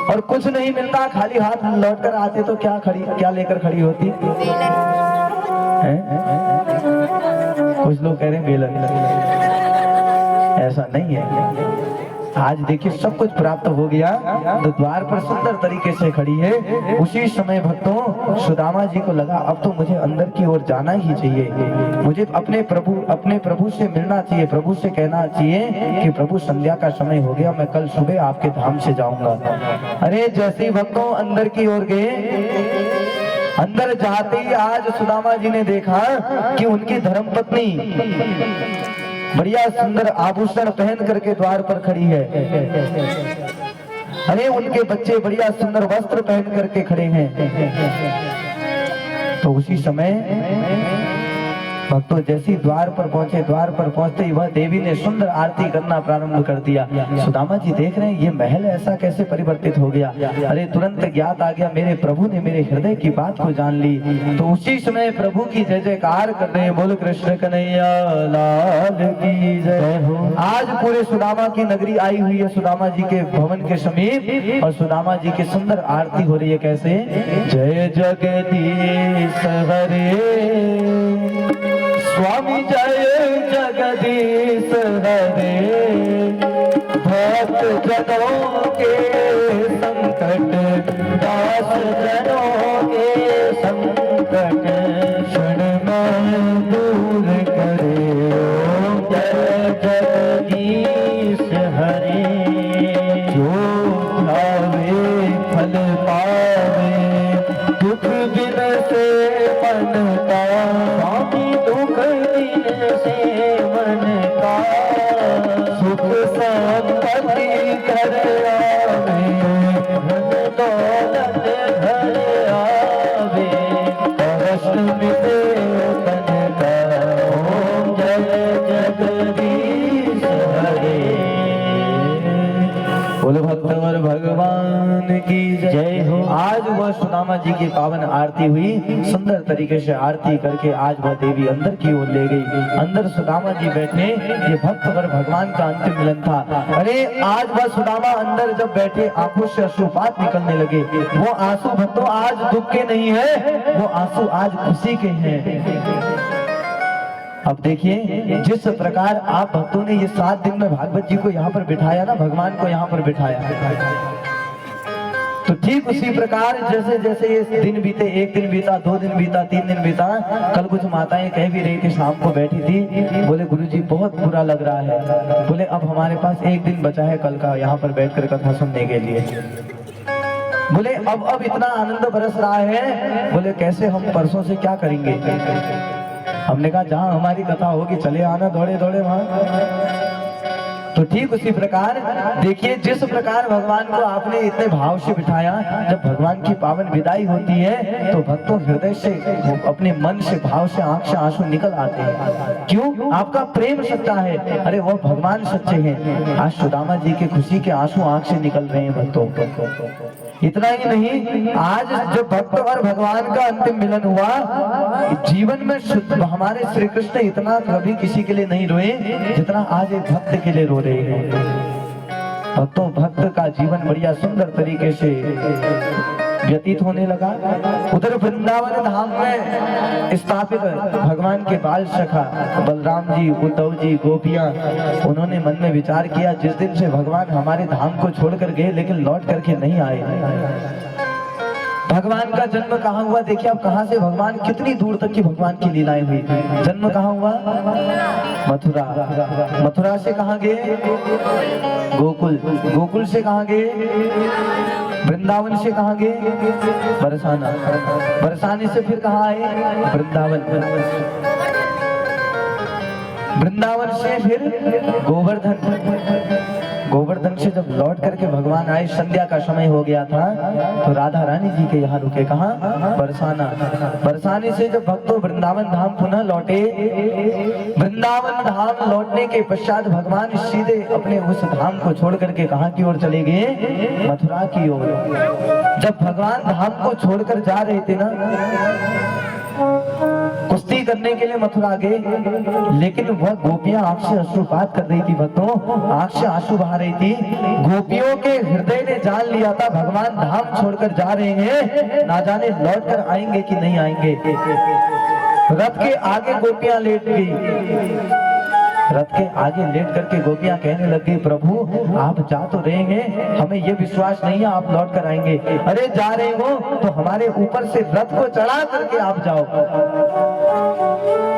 और कुछ नहीं मिलता खाली हाथ लौट कर आते तो क्या लेकर खड़ी होती है? कुछ लोग कह रहे हैं बेलन, ऐसा नहीं है। आज देखिए सब कुछ प्राप्त हो गया तो द्वार पर सुंदर तरीके से खड़ी है। उसी समय भक्तों सुदामा जी को लगा अब तो मुझे अंदर की ओर जाना ही चाहिए, मुझे अपने प्रभु से मिलना चाहिए, प्रभु से कहना चाहिए कि प्रभु संध्या का समय हो गया, मैं कल सुबह आपके धाम से जाऊंगा। अरे जैसे ही भक्तों अंदर की ओर गए, अंदर जाते ही आज सुदामा जी ने देखा कि उनकी धर्मपत्नी बढ़िया सुंदर आभूषण पहन करके द्वार पर खड़ी है। अरे उनके बच्चे बढ़िया सुंदर वस्त्र पहन करके खड़े हैं। तो उसी समय भक्तों जैसे द्वार पर पहुंचते ही वह देवी ने सुंदर आरती करना प्रारंभ कर दिया। सुदामा जी देख रहे हैं ये महल ऐसा कैसे परिवर्तित हो गया। अरे तुरंत ज्ञात आ गया मेरे प्रभु ने मेरे हृदय की बात को जान ली। तो उसी समय प्रभु की जय जयकार कर रहे हैं, बोल कृष्ण कन्हैया लाल की जय हो। आज पूरे सुदामा की नगरी आई हुई है सुदामा जी के भवन के समीप, और सुदामा जी की सुंदर आरती हो रही है। कैसे? जय जगदीश हरे स्वामी जय जगदीश हरे, भक्त जनों के संकट, दास जनों के संकट, क्षण में दूर करे। जय जगदीश हरे, जो भावे फल पावे, दुख बिन से मन का, दुख दिन से मन का, सुख संपत्ति घर आवे, धन दौलत घर आवे, कष्ट मिटे तन का। ओम जय जगदीश हरे। बोलो भक्तवर भगवान की जय हो। आज वह सुदामा जी की पावन आरती हुई, सुंदर तरीके से आरती करके आज वह देवी अंदर की ओर ले गई। अंदर सुदामा जी बैठे, ये भक्तवर भगवान का अंतिम मिलन था। अरे आज वह सुदामा अंदर जब बैठे आंखों से अश्रुपात निकलने लगे। वो आंसू भक्तों आज दुख के नहीं है, वो आंसू आज खुशी के हैं। अब देखिए जिस प्रकार आप भक्तों ने ये 7 दिन में भागवत जी को यहाँ पर बिठाया ना, भगवान को यहाँ पर बिठाया, तो ठीक उसी प्रकार जैसे जैसे ये दिन बीते, 1 दिन बीता, 2 दिन बीता, 3 दिन बीता, कल कुछ माताएं कह भी रही थी, शाम को बैठी थी, बोले गुरुजी बहुत बुरा लग रहा है, बोले अब हमारे पास 1 दिन बचा है कल का यहाँ पर बैठकर कथा सुनने के लिए, बोले अब इतना आनंद बरस रहा है, बोले कैसे हम परसों से क्या करेंगे। हमने कहा जहां हमारी कथा होगी चले आना दौड़े दौड़े वहां। तो ठीक उसी प्रकार देखिए, जिस प्रकार भगवान को आपने इतने भाव से बिठाया, जब भगवान की पावन विदाई होती है तो भक्तों हृदय से, अपने मन से, भाव से, आंख से आंसू निकल आते हैं। क्यों? आपका प्रेम सच्चा है। अरे वो भगवान सच्चे हैं। आज सुदामा जी के खुशी के आंसू आंख से निकल रहे हैं भक्तों। इतना ही नहीं, आज जब भक्त और भगवान का अंतिम मिलन हुआ, जीवन में हमारे श्री कृष्ण इतना कभी किसी के लिए नहीं रोए जितना आज एक भक्त के लिए रो रहे हैं। भक्तों, भक्त का जीवन बढ़िया सुंदर तरीके से व्यतीत होने लगा। उधर वृंदावन धाम में स्थापित भगवान के बाल सखा बलराम जी, उद्धव जी, गोपियां, उन्होंने मन में विचार किया, जिस दिन से भगवान हमारे धाम को छोड़कर गए लेकिन लौट करके नहीं आए। भगवान का जन्म कहाँ हुआ? देखिए आप, कहाँ से भगवान, कितनी दूर तक की भगवान की लीलाएं हुई। जन्म कहाँ हुआ? मथुरा। मथुरा से कहाँ गए? गोकुल। गोकुल से कहाँ गए? वृंदावन से कहाँ गए? बरसाना। बरसाने से फिर कहाँ आए? वृंदावन। वृंदावन से फिर गोवर्धन। गोवर्धन से जब लौट करके भगवान आए, संध्या का समय हो गया था, तो राधा रानी जी के यहाँ रुके। कहाँ? बरसाना। बरसाने से जब भक्तों वृंदावन धाम पुनः लौटे, वृंदावन धाम लौटने के पश्चात भगवान सीधे अपने उस धाम को छोड़ करके कहाँ की ओर चले गए? मथुरा की ओर। जब भगवान धाम को छोड़कर जा रहे थे ना, कुश्ती करने के लिए मथुरा गए, लेकिन वह गोपियां आंख से अश्रुपात कर रही थी भक्तों, आंख से आंसू बहा रही थी। गोपियों के हृदय ने जान लिया था भगवान धाम छोड़कर जा रहे हैं, ना जाने लौट कर आएंगे कि नहीं आएंगे। रथ के आगे गोपियां लेट गई। रथ के आगे लेट करके गोपियां कहने लगी, प्रभु आप जा तो रहे हैं, हमें ये विश्वास नहीं है आप लौट कर आएंगे। अरे जा रहे हो तो हमारे ऊपर से रथ को चढ़ा करके आप जाओ।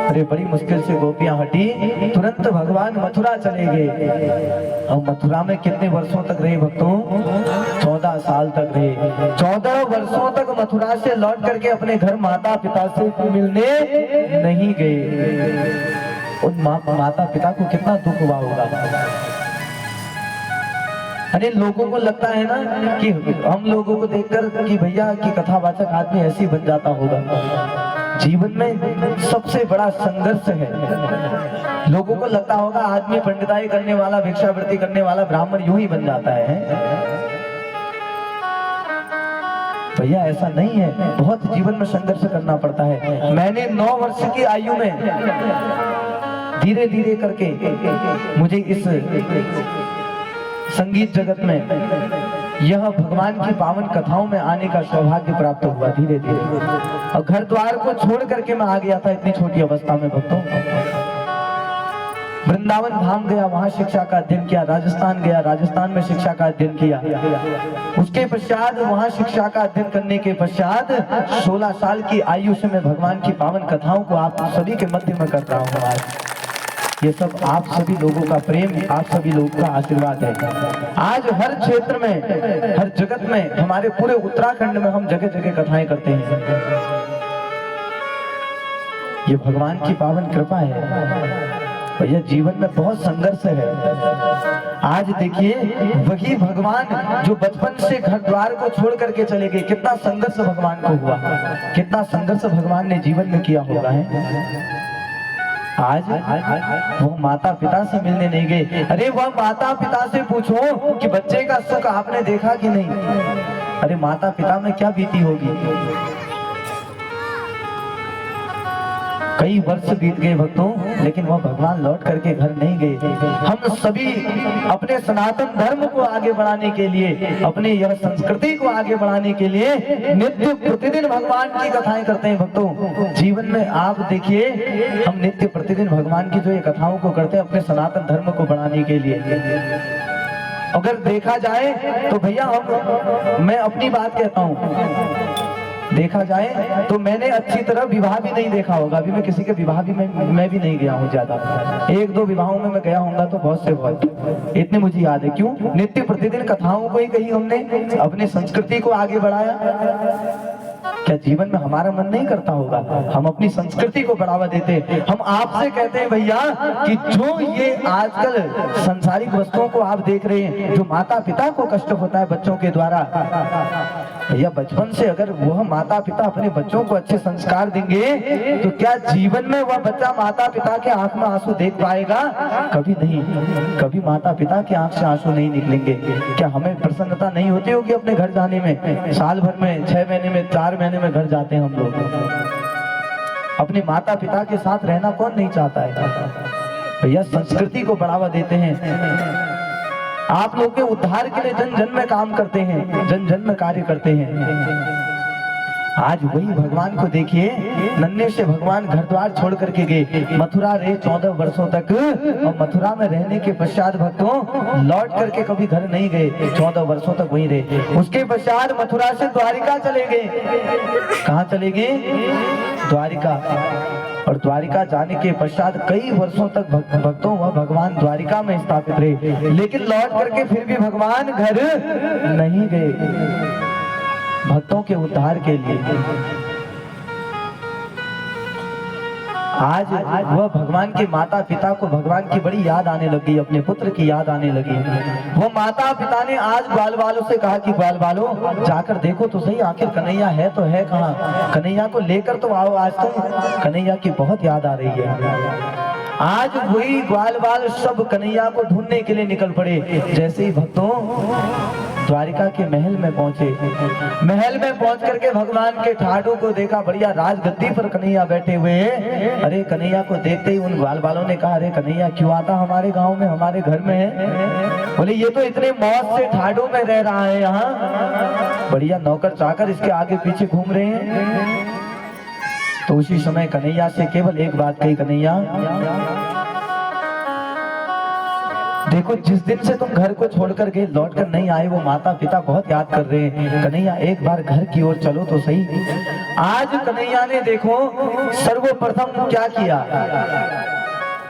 अरे बड़ी मुश्किल से गोपियां हटी, तुरंत भगवान मथुरा चले गए। और मथुरा में कितने वर्षों तक रहे भक्तों? 14 साल तक रहे। 14 वर्षों तक मथुरा से लौट करके अपने घर माता पिता से मिलने नहीं गए। उन माता पिता को कितना दुख हुआ होगा। अरे लोगों को लगता है ना कि हम लोगों को देखकर कि भैया की कथावाचक आदमी ऐसी बन जाता होगा। जीवन में सबसे बड़ा संघर्ष है। लोगों को लगता होगा आदमी पंडिताई करने वाला, भिक्षावृत्ति करने वाला ब्राह्मण यूं ही बन जाता है। भैया ऐसा नहीं है, बहुत जीवन में संघर्ष करना पड़ता है। मैंने 9 वर्ष की आयु में धीरे धीरे करके मुझे इस संगीत जगत में, यह भगवान की पावन कथाओं में आने का सौभाग्य प्राप्त हुआ धीरे धीरे। और घर द्वार को छोड़ करके मैं आ गया था इतनी छोटी अवस्था में भक्तों। वृंदावन धाम गया, वहां शिक्षा का अध्ययन किया। राजस्थान गया, राजस्थान में शिक्षा का अध्ययन किया। उसके पश्चात वहां शिक्षा का अध्ययन करने के पश्चात 16 साल की आयु से मैं भगवान की पावन कथाओं को आप सभी के मध्य में कर रहा हूँ। आज ये सब आप सभी लोगों का प्रेम, आप सभी लोगों का आशीर्वाद है। आज हर क्षेत्र में, हर जगत में, हमारे पूरे उत्तराखंड में हम जगह जगह कथाएं करते हैं। ये भगवान की पावन कृपा है। भैया जीवन में बहुत संघर्ष है। आज देखिए वही भगवान जो बचपन से घर द्वार को छोड़ करके चले गए, कितना संघर्ष भगवान को हुआ, कितना संघर्ष भगवान ने जीवन में किया होगा है। आज वो माता पिता से मिलने नहीं गए। अरे वह माता पिता से पूछो कि बच्चे का सुख आपने देखा कि नहीं। अरे माता पिता में क्या बीती होगी। कई वर्ष बीत गए भक्तों, लेकिन वह भगवान लौट करके घर नहीं गए। हम सभी अपने सनातन धर्म को आगे बढ़ाने के लिए, अपने यह संस्कृति को आगे बढ़ाने के लिए नित्य प्रतिदिन भगवान की कथाएं करते हैं भक्तों। जीवन में आप देखिए, हम नित्य प्रतिदिन भगवान की जो ये कथाओं को करते हैं अपने सनातन धर्म को बढ़ाने के लिए। अगर देखा जाए तो भैया मैं अपनी बात कहता हूँ, देखा जाए तो मैंने अच्छी तरह विवाह भी नहीं देखा होगा। अभी मैं किसी के विवाह भी मैं भी नहीं गया हूँ ज्यादा। 1-2 विवाहों में मैं गया होऊंगा तो बहुत से बहुत, इतने मुझे याद है। क्यों? नित्य प्रतिदिन कथाओं को ही कही हमने, अपने संस्कृति को आगे बढ़ाया। क्या जीवन में हमारा मन नहीं करता होगा? हम अपनी संस्कृति को बढ़ावा देते। हम आपसे कहते हैं भैया कि जो ये आजकल संसारिक वस्तुओं को आप देख रहे हैं, जो माता पिता को कष्ट होता है बच्चों के द्वारा, भैया बचपन से अगर वह माता पिता अपने बच्चों को अच्छे संस्कार देंगे तो क्या जीवन में वह बच्चा माता पिता के आंख में आंसू देख पाएगा? कभी नहीं। कभी माता पिता की आंख से आंसू नहीं निकलेंगे। क्या हमें प्रसन्नता नहीं होती होगी अपने घर जाने में? साल भर में 6 महीने में 4 महीने में घर जाते हैं हम लोग। अपने माता पिता के साथ रहना कौन नहीं चाहता है? भैया संस्कृति को बढ़ावा देते हैं। आप लोग के उद्धार के लिए जन जन में काम करते हैं, जन जन में कार्य करते हैं। आज वही भगवान को देखिए, नन्हे से भगवान घर द्वार छोड़ करके गए, मथुरा रहे 14 वर्षों तक, और मथुरा में रहने के पश्चात भक्तों लौट करके कभी घर नहीं गए, 14 वर्षों तक वहीं रहे। उसके पश्चात मथुरा से द्वारिका चले गए। कहाँ चले गए? द्वारिका। और द्वारिका जाने के पश्चात कई वर्षों तक भक्तों वह भगवान द्वारिका में स्थापित रहे, लेकिन लौट करके फिर भी भगवान घर नहीं गए भक्तों के उद्धार के लिए। आज वह भगवान के माता पिता को भगवान की बड़ी याद आने लगी, अपने पुत्र की याद आने लगी। वो माता पिता ने आज ग्वाल वालों से कहा कि ग्वाल वालों जाकर देखो तो सही, आखिर कन्हैया है तो है कहाँ? कन्हैया को लेकर तो आओ, आज तो कन्हैया की बहुत याद आ रही है। आज वही ग्वाल वाल सब कन्हैया को ढूंढने के लिए निकल पड़े। जैसे ही भक्तों द्वारिका के महल में पहुंचे, महल में पहुंच करके भगवान के ठाडों को देखा, बढ़िया राजगद्दी पर कन्हैया बैठे हुए हैं। अरे कन्हैया को देखते ही उन ग्वाल वालों ने कहा, अरे कन्हैया क्यों आता हमारे गांव में, हमारे घर में है? बोले ये तो इतने मौज से ठाडों में रह रहा है, यहाँ बढ़िया नौकर चाकर इसके आगे पीछे घूम रहे हैं। तो उसी समय कन्हैया से केवल एक बात कही, कन्हैया देखो जिस दिन से तुम घर को छोड़कर गए, लौट कर नहीं आए, वो माता पिता बहुत याद कर रहे हैं। कन्हैया एक बार घर की ओर चलो तो सही। आज कन्हैया ने देखो सर्वप्रथम क्या किया,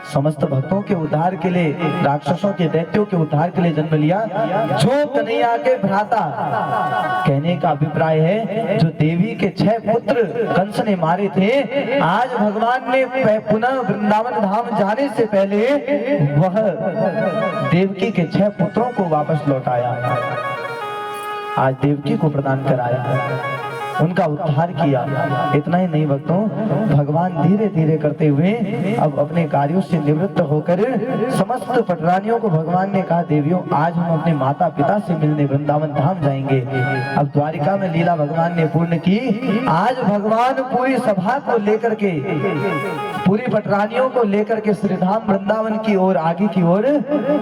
समस्त भक्तों के उद्धार के लिए, राक्षसों के दैत्यों के उद्धार के लिए जन्म लिया। जो कन्हैया के भ्राता, कहने का अभिप्राय है जो देवी के 6 पुत्र कंस ने मारे थे, आज भगवान ने पुनः वृंदावन धाम जाने से पहले वह देवकी के 6 पुत्रों को वापस लौटाया। आज देवकी को प्रदान कराया, उनका उद्धार किया। इतना ही नहीं भक्तों, भगवान धीरे धीरे करते हुए अब अपने कार्यों से निवृत्त होकर समस्त पटरानियों को भगवान ने कहा, देवियों आज हम अपने माता पिता से मिलने वृंदावन धाम जाएंगे। अब द्वारिका में लीला भगवान ने पूर्ण की। आज भगवान पूरी सभा को लेकर के, पूरी पटरानियों को लेकर के श्रीधाम वृंदावन की ओर, आगे की ओर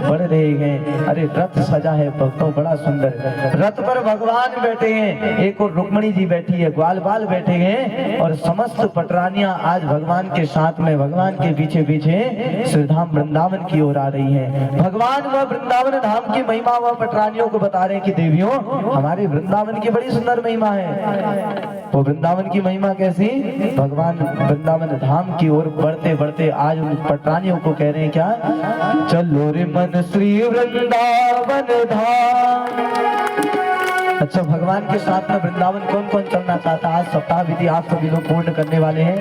बढ़ रहे हैं। अरे रथ सजा है भक्तों, बड़ा सुंदर रथ पर भगवान बैठे हैं, एक और रुक्मणी जी बैठी है, ग्वाल बाल बैठे हैं, और समस्त पटरानियां आज भगवान के साथ में, भगवान के पीछे पीछे श्रीधाम वृंदावन की ओर आ रही हैं। भगवान वह वृंदावन धाम की महिमा वह पटरानियों को बता रहे हैं कि देवियों हमारे वृंदावन की बड़ी सुंदर महिमा है। वो वृंदावन की महिमा कैसी? भगवान वृंदावन धाम की ओर बढ़ते बढ़ते आज उन पटरानियों को कह रहे हैं क्या, चलो रे मन श्री वृंदावन धाम। अच्छा, भगवान के साथ में वृंदावन कौन कौन चलना चाहता है? आज सप्ताह विधि आप सभी लोग पूर्ण करने वाले हैं,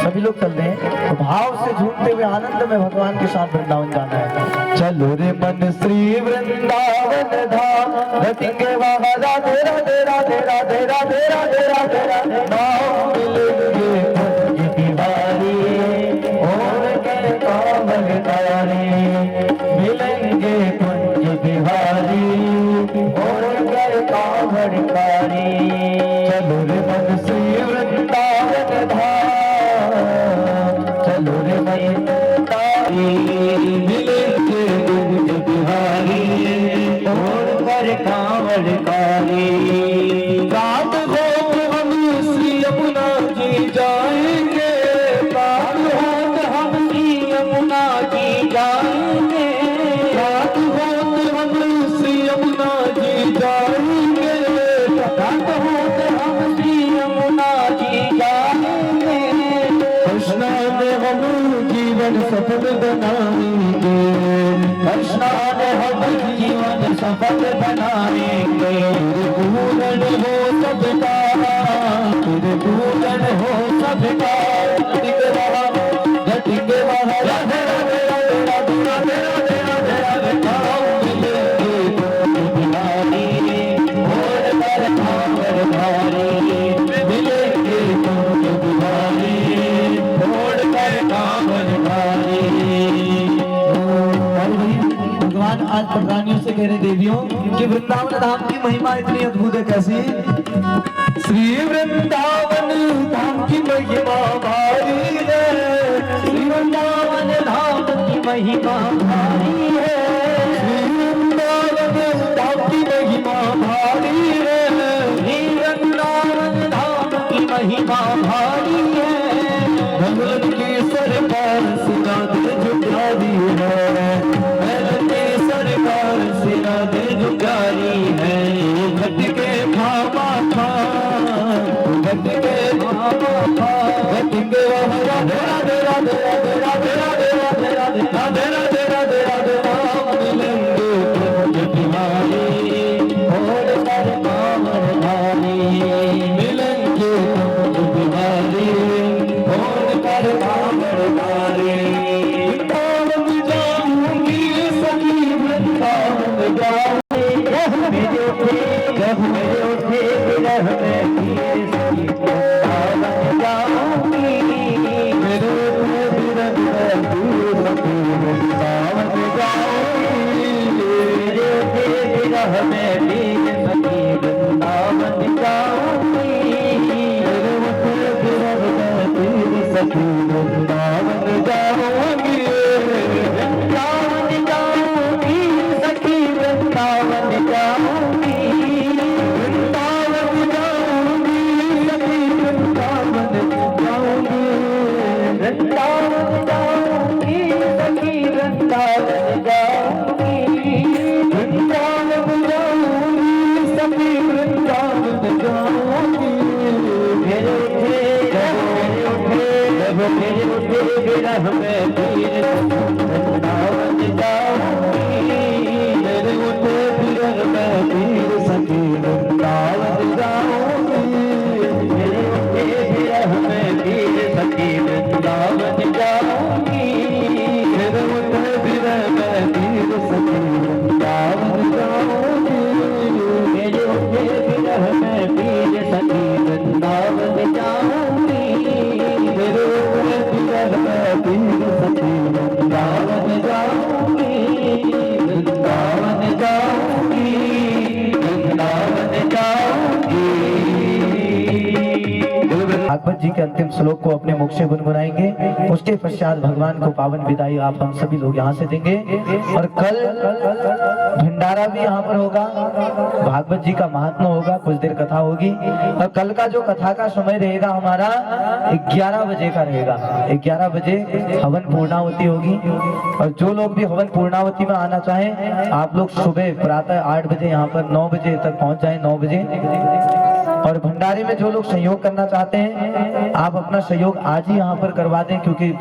सभी लोग चल रहे हैं। तो भाव से झूमते हुए आनंद में भगवान के साथ वृंदावन जाना है। चलो रे मन श्री वृंदावन धाम, रटेंगे वहाँ राधे राधे राधे राधे राधे राधे राधे राधे, नाम मिलेंगे कुंज बिहारी और के कामलकारी, मिलेंगे कुंज बिहारी और के कामलकारी। चलो रे मन श्री वृंदावन धाम, चलो रे मन मिलेंगे कुंज बिहारी और कर कामलकारी। रात हो हम श्री यमुना जी जाएंगे, रात हो हम श्री यमुना जी जाएंगे, रात हो हम श्री यमुना जी जाएंगे, रात हो हम श्री यमुना जी जाएंगे। कृष्णा ने हम जीवन सफल बनाएंगे, कृष्णा ने हम जीवन सफल बनाएंगे। पूर्ण हो सबका फिर पूजन हो सबका घटिंगे वहाँ राधे राधे राधे राधे राधे राधे राधे राधे नाम मिलेंगे तुम्हारी और पर भावर भारी मिलेंगे तुम्हारी और पर भावर भारी। भगवान आज प्रधानियों से कह रहे देवियों कि वृंदावन धाम की महिमा इतनी अद्भुत है। कैसी? श्री वृंदावन धाम की महिमा भारी है, श्री वृंदावन धाम की महिमा भारी है, श्री वृंदावन धाम की महिमा भारी है, श्री वृंदावन धाम की महिमा भारी है। भगवान की सरकार सिना दे झुकारी है, सरकार सिना दे झुकारी है। घट के भामा खा घट के भामा खा घटेंगे राधे राधे राधे राधे राधे राधे राधे राधे राधे राधे राधे राम मिलेंगे तुम्हारी और पर पावन भारी मिलेंगे तुम्हारी और पर पावन भारी। भागवत जी के अंतिम श्लोक को अपने मुख से गुनगुनाएंगे। उसके पश्चात भगवान को पावन विदाई आप हम सभी लोग यहाँ से देंगे। और कल भंडारा भी यहाँ पर होगा, भागवत जी का महात्मा होगा, कुछ देर कथा होगी। और कल का जो कथा का समय रहेगा हमारा 11 बजे का रहेगा। 11 बजे हवन पूर्णावती होगी। और जो लोग भी हवन पूर्णावती में आना चाहें आप लोग सुबह प्रातः 8 बजे यहाँ पर 9 बजे तक पहुँच जाए, 9 बजे। और भंडारे में जो लोग सहयोग करना चाहते हैं आप अपना सहयोग आज ही यहाँ पर करवा दें, क्योंकि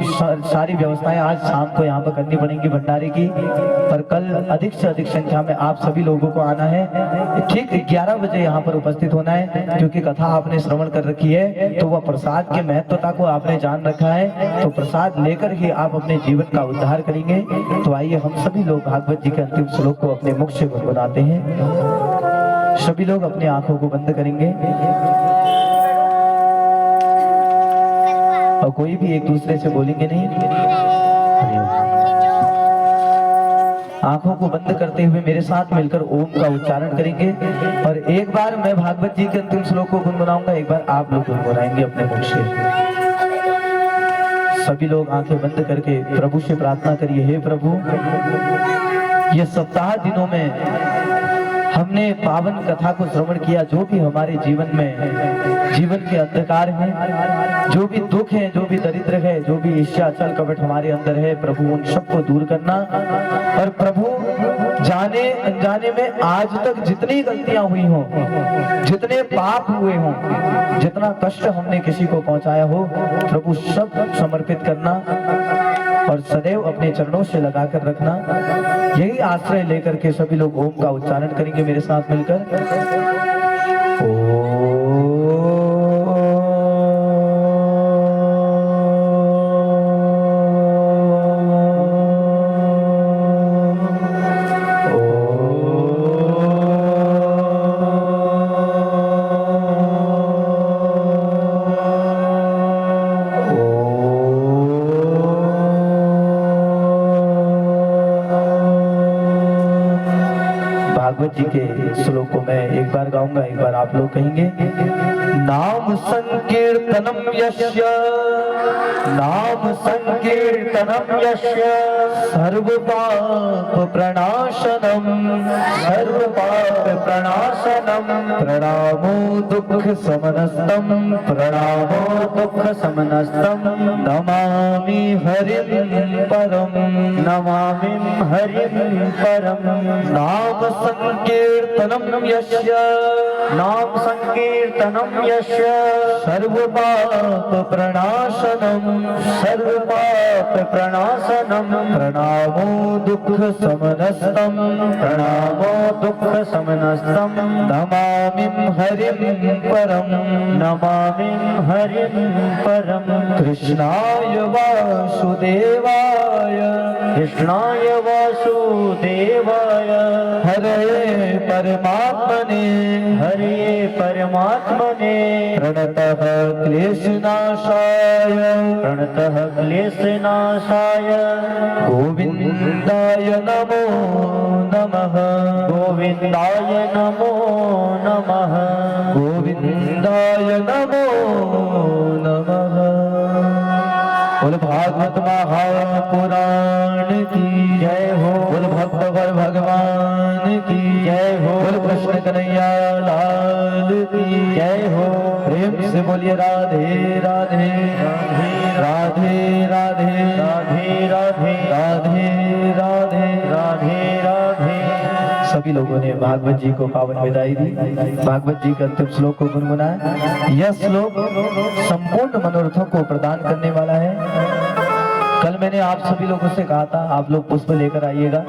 सारी व्यवस्थाएं आज शाम को यहाँ पर करनी पड़ेंगी भंडारे की। पर कल अधिक से अधिक संख्या में आप सभी लोगों को आना है। ठीक 11 बजे यहाँ पर उपस्थित होना है, क्योंकि कथा आपने श्रवण कर रखी है तो वह प्रसाद की महत्वता को आपने जान रखा है। तो प्रसाद लेकर ही आप अपने जीवन का उद्धार करेंगे। तो आइए हम सभी लोग भागवत जी के अंतिम श्लोक को अपने मुख से गुनगुनाते हैं। सभी लोग अपनी आंखों को बंद करेंगे और कोई भी एक दूसरे से बोलेंगे नहीं। आंखों को बंद करते हुए मेरे साथ मिलकर ओम का उच्चारण करेंगे। और एक बार मैं भागवत जी के अंतिम श्लोक को गुनगुनाऊंगा, एक बार आप लोग गुनगुनाएंगे अपने मुख से। सभी लोग आंखें बंद करके प्रभु से प्रार्थना करिए, हे प्रभु ये सप्ताह दिनों में हमने पावन कथा को श्रवण किया। जो भी हमारे जीवन में जीवन के अंधकार है, जो भी दुख है, जो भी दरिद्र है, जो भी ईर्ष्या छल कपट हमारे अंदर है, प्रभु उन सबको दूर करना। और प्रभु जाने अनजाने में आज तक जितनी गलतियां हुई हों, जितने पाप हुए हों, जितना कष्ट हमने किसी को पहुंचाया हो, प्रभु सब समर्पित करना और सदैव अपने चरणों से लगाकर रखना। यही आश्रय लेकर के सभी लोग ओम का उच्चारण करेंगे मेरे साथ मिलकर। ओम जी के श्लोक को मैं एक बार गाऊंगा, एक बार आप लोग कहेंगे। नाम संकीर्तनम यस्य, नाम संकीर्तनम यस्य सर्व पाप प्रणाशनम, सर्व पाप प्रणाशनम, प्रणामो दुख समनस्तम, प्रणामो दुख समनस्तम, नमामि हरिं परम, नमामि हरिं परम। नाम संकीर्तनम यस्य, नाम संकीर्तनम यस्य सर्व पाप प्रणाशनम, सर्व पाप प्रणाशनम, प्रणामो दुख समनस्तम, प्रणामो दुख समनस्तम, नमामि हरिं परम, नमामि हरिं परम। कृष्णाय वासुदेवाय, कृष्णाय वासुदेवाय, हरे परमात्मने, हरे परमात्मने, प्रणतः क्लेशनाशाय, प्रणतः क्लेशनाशाय, गोविन्दाय नमो नमः, गोविन्दाय नमो नमः, गोविन्दाय नमो नमः। बोल भागवत महापुराण की जय हो, बोल भक्त भगवान की जय हो, बोल कृष्ण कन्हैया लाल की जय हो। प्रेम से बोलिए राधे राधे राधे राधे राधे राधे राधे राधे राधे राधे। सभी लोगों ने भागवत जी को पावन विदाई दी, भागवत जी के अंतिम श्लोक को गुनगुनाया। यह श्लोक संपूर्ण मनोरथों को प्रदान करने वाला है। कल मैंने आप सभी लोगों से कहा था आप लोग पुष्प लेकर आइएगा।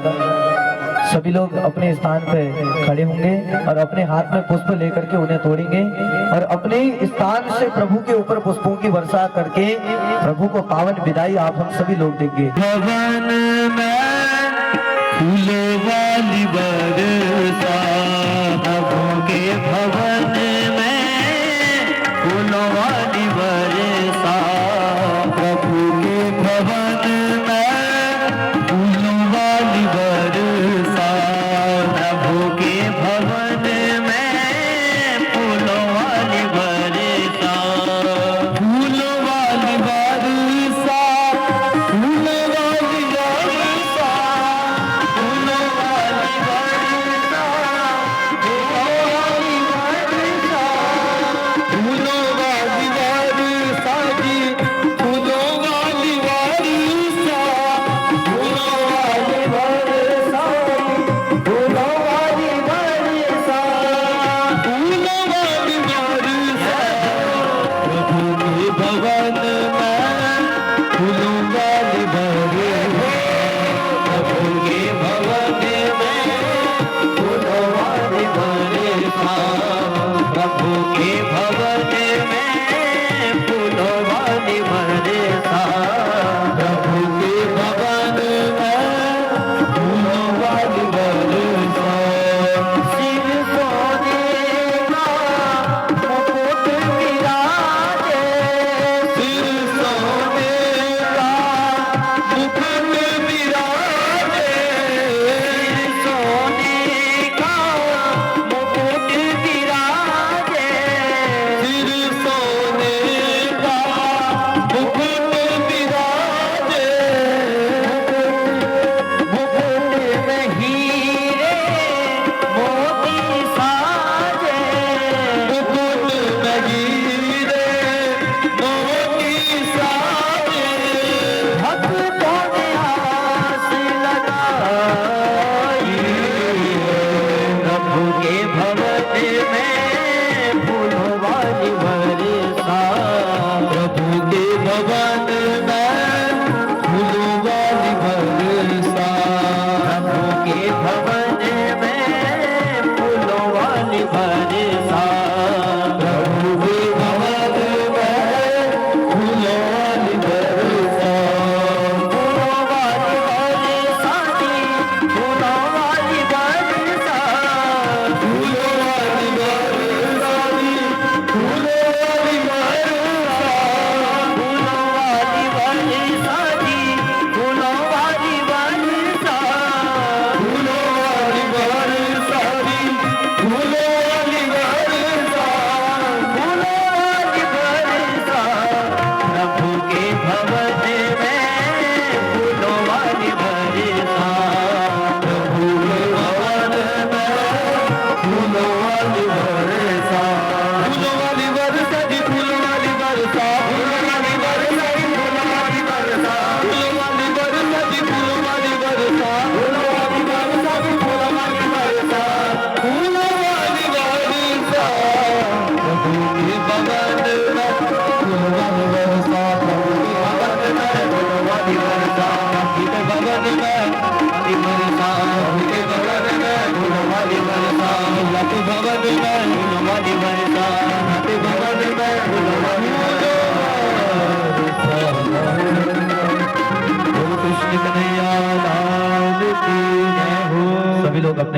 सभी लोग अपने स्थान पे खड़े होंगे और अपने हाथ में पुष्प लेकर के उन्हें तोड़ेंगे और अपने स्थान से प्रभु के ऊपर पुष्पों की वर्षा करके प्रभु को पावन विदाई आप हम सभी लोग देंगे। भवन में फूलों वाली बरसा, प्रभु के भवन में फूलों वाली बरसा, प्रभु के भवन में फूलों वाली बरसा, प्रभु के भवन में फूलों वाली बरसा, फूलों वाली बरसा, फूलों वाली बरसा, फूलों वाली बरसा, फूलों वाली बरसा, फूलों वाली बरसा जी, फूलों वाली बरसा, फूलों वाली बरसा, फूलों वाली बरसा, फूलों वाली बरसा। प्रभु के भवन में फूलों वाली बरसा, प्रभु के भवन में फूलों वाली बरसा, प्रभु के भवन में फूलों वाली बरसा, प्रभु के भवन में फूलों वाली बरसा। शिव सोने का मुकुट विराजे, शिव सोने का मुकुट विराजे, शिव सोने का मुकुट विराजे,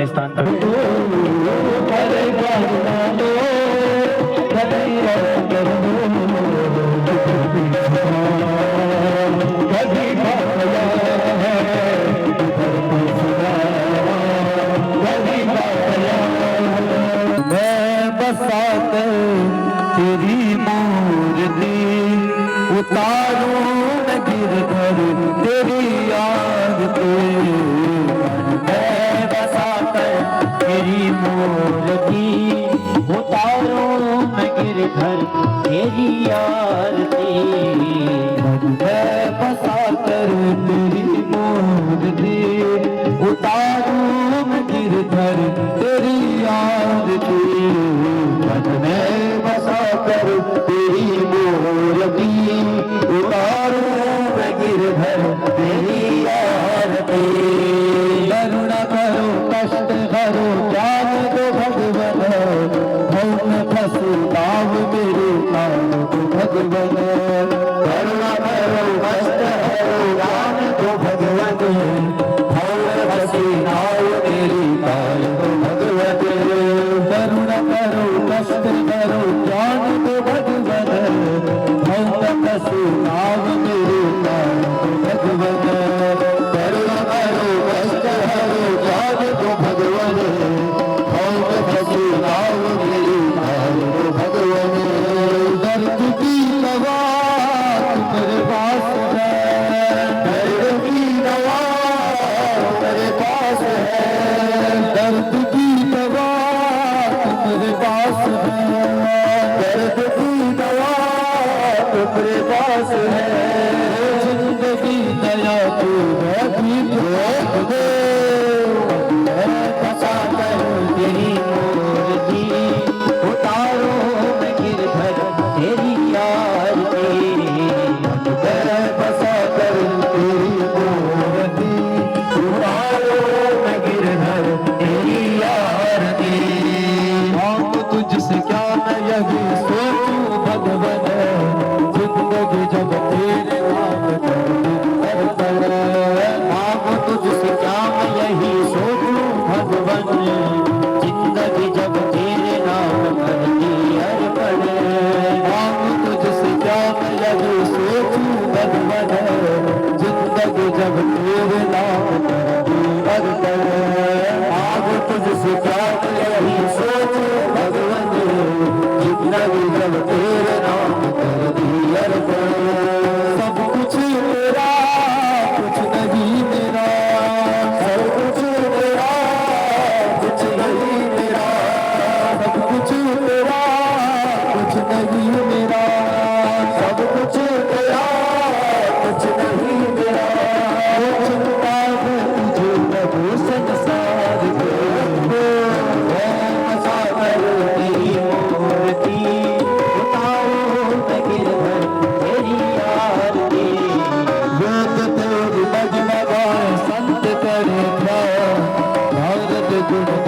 अपने स्थान पर। तेरी मूर्ति उतारूं मैं गिरधर तेरी आरती मैं बसाकर तेरी मूर्ति उतारूं मैं गिरधर तेरी आरती मैं बसाकर तेरी मूर्ति उतारूं मैं गिरधर तेरी आरती मैं बसाकर तेरी मूर्ति उतारूं मैं गिरधर तेरी आरती करुणा करो कष्ट करो ज्ञान दो भगवन भवन फंसू नाव मेरे नाम दो भगवन करुणा करो कष्ट करो ज्ञान दो भगवन भवन फंसी नाव मेरी नाम दो भगवन करुणा करो कष्ट करो ज्ञान दो भगवन भवन फंसी नाव मेरे नाम दो भगवन करुणा करो कष्ट करो ज्ञान दो भगवन भवन फंसी नाव मेरे नाम दो भगवन दर्द की दवा तुम्हारे पास है दर्द की दवा तुम्हारे पास है दर्द की दवा तुम्हारे पास है दर्द की दवा तुम्हारे पास है जिंदगी दया तू है भी दे फंसा कर तेरी मूर्ति उतारो मैं गिरधर तेरी आरती मैं फंसा कर तेरी मूर्ति उतारो मैं गिरधर तेरी आरती तुझसे क्या मैं यही सोचूं भगवन जिंदगी जब तेरे नाम मांगो तुझसे क्या मैं यही सोचूं भगवन जिंदगी जब तेरे नाम करती अर्पण मांगो तुझसे क्या मैं यही सोचूं भगवन जिंदगी जब तेरे नाम करती अर्पण मांगो तुझसे क्या मैं यही सोचूं भगवन जिंदगी जब तेरे नाम कर दी अर्पण सब कुछ तेरा कुछ नहीं मेरा सब कुछ तेरा कुछ नहीं मेरा सब कुछ तेरा कुछ नहीं मेरा सब कुछ तेरा कुछ नहीं मेरा चिंता है तुझे प्रभु संसार के बसा कर तेरी मूर्ति उतारो मैं गिरधर तेरी आरती वेद तेरी मजमगाए संत करे भारत गुण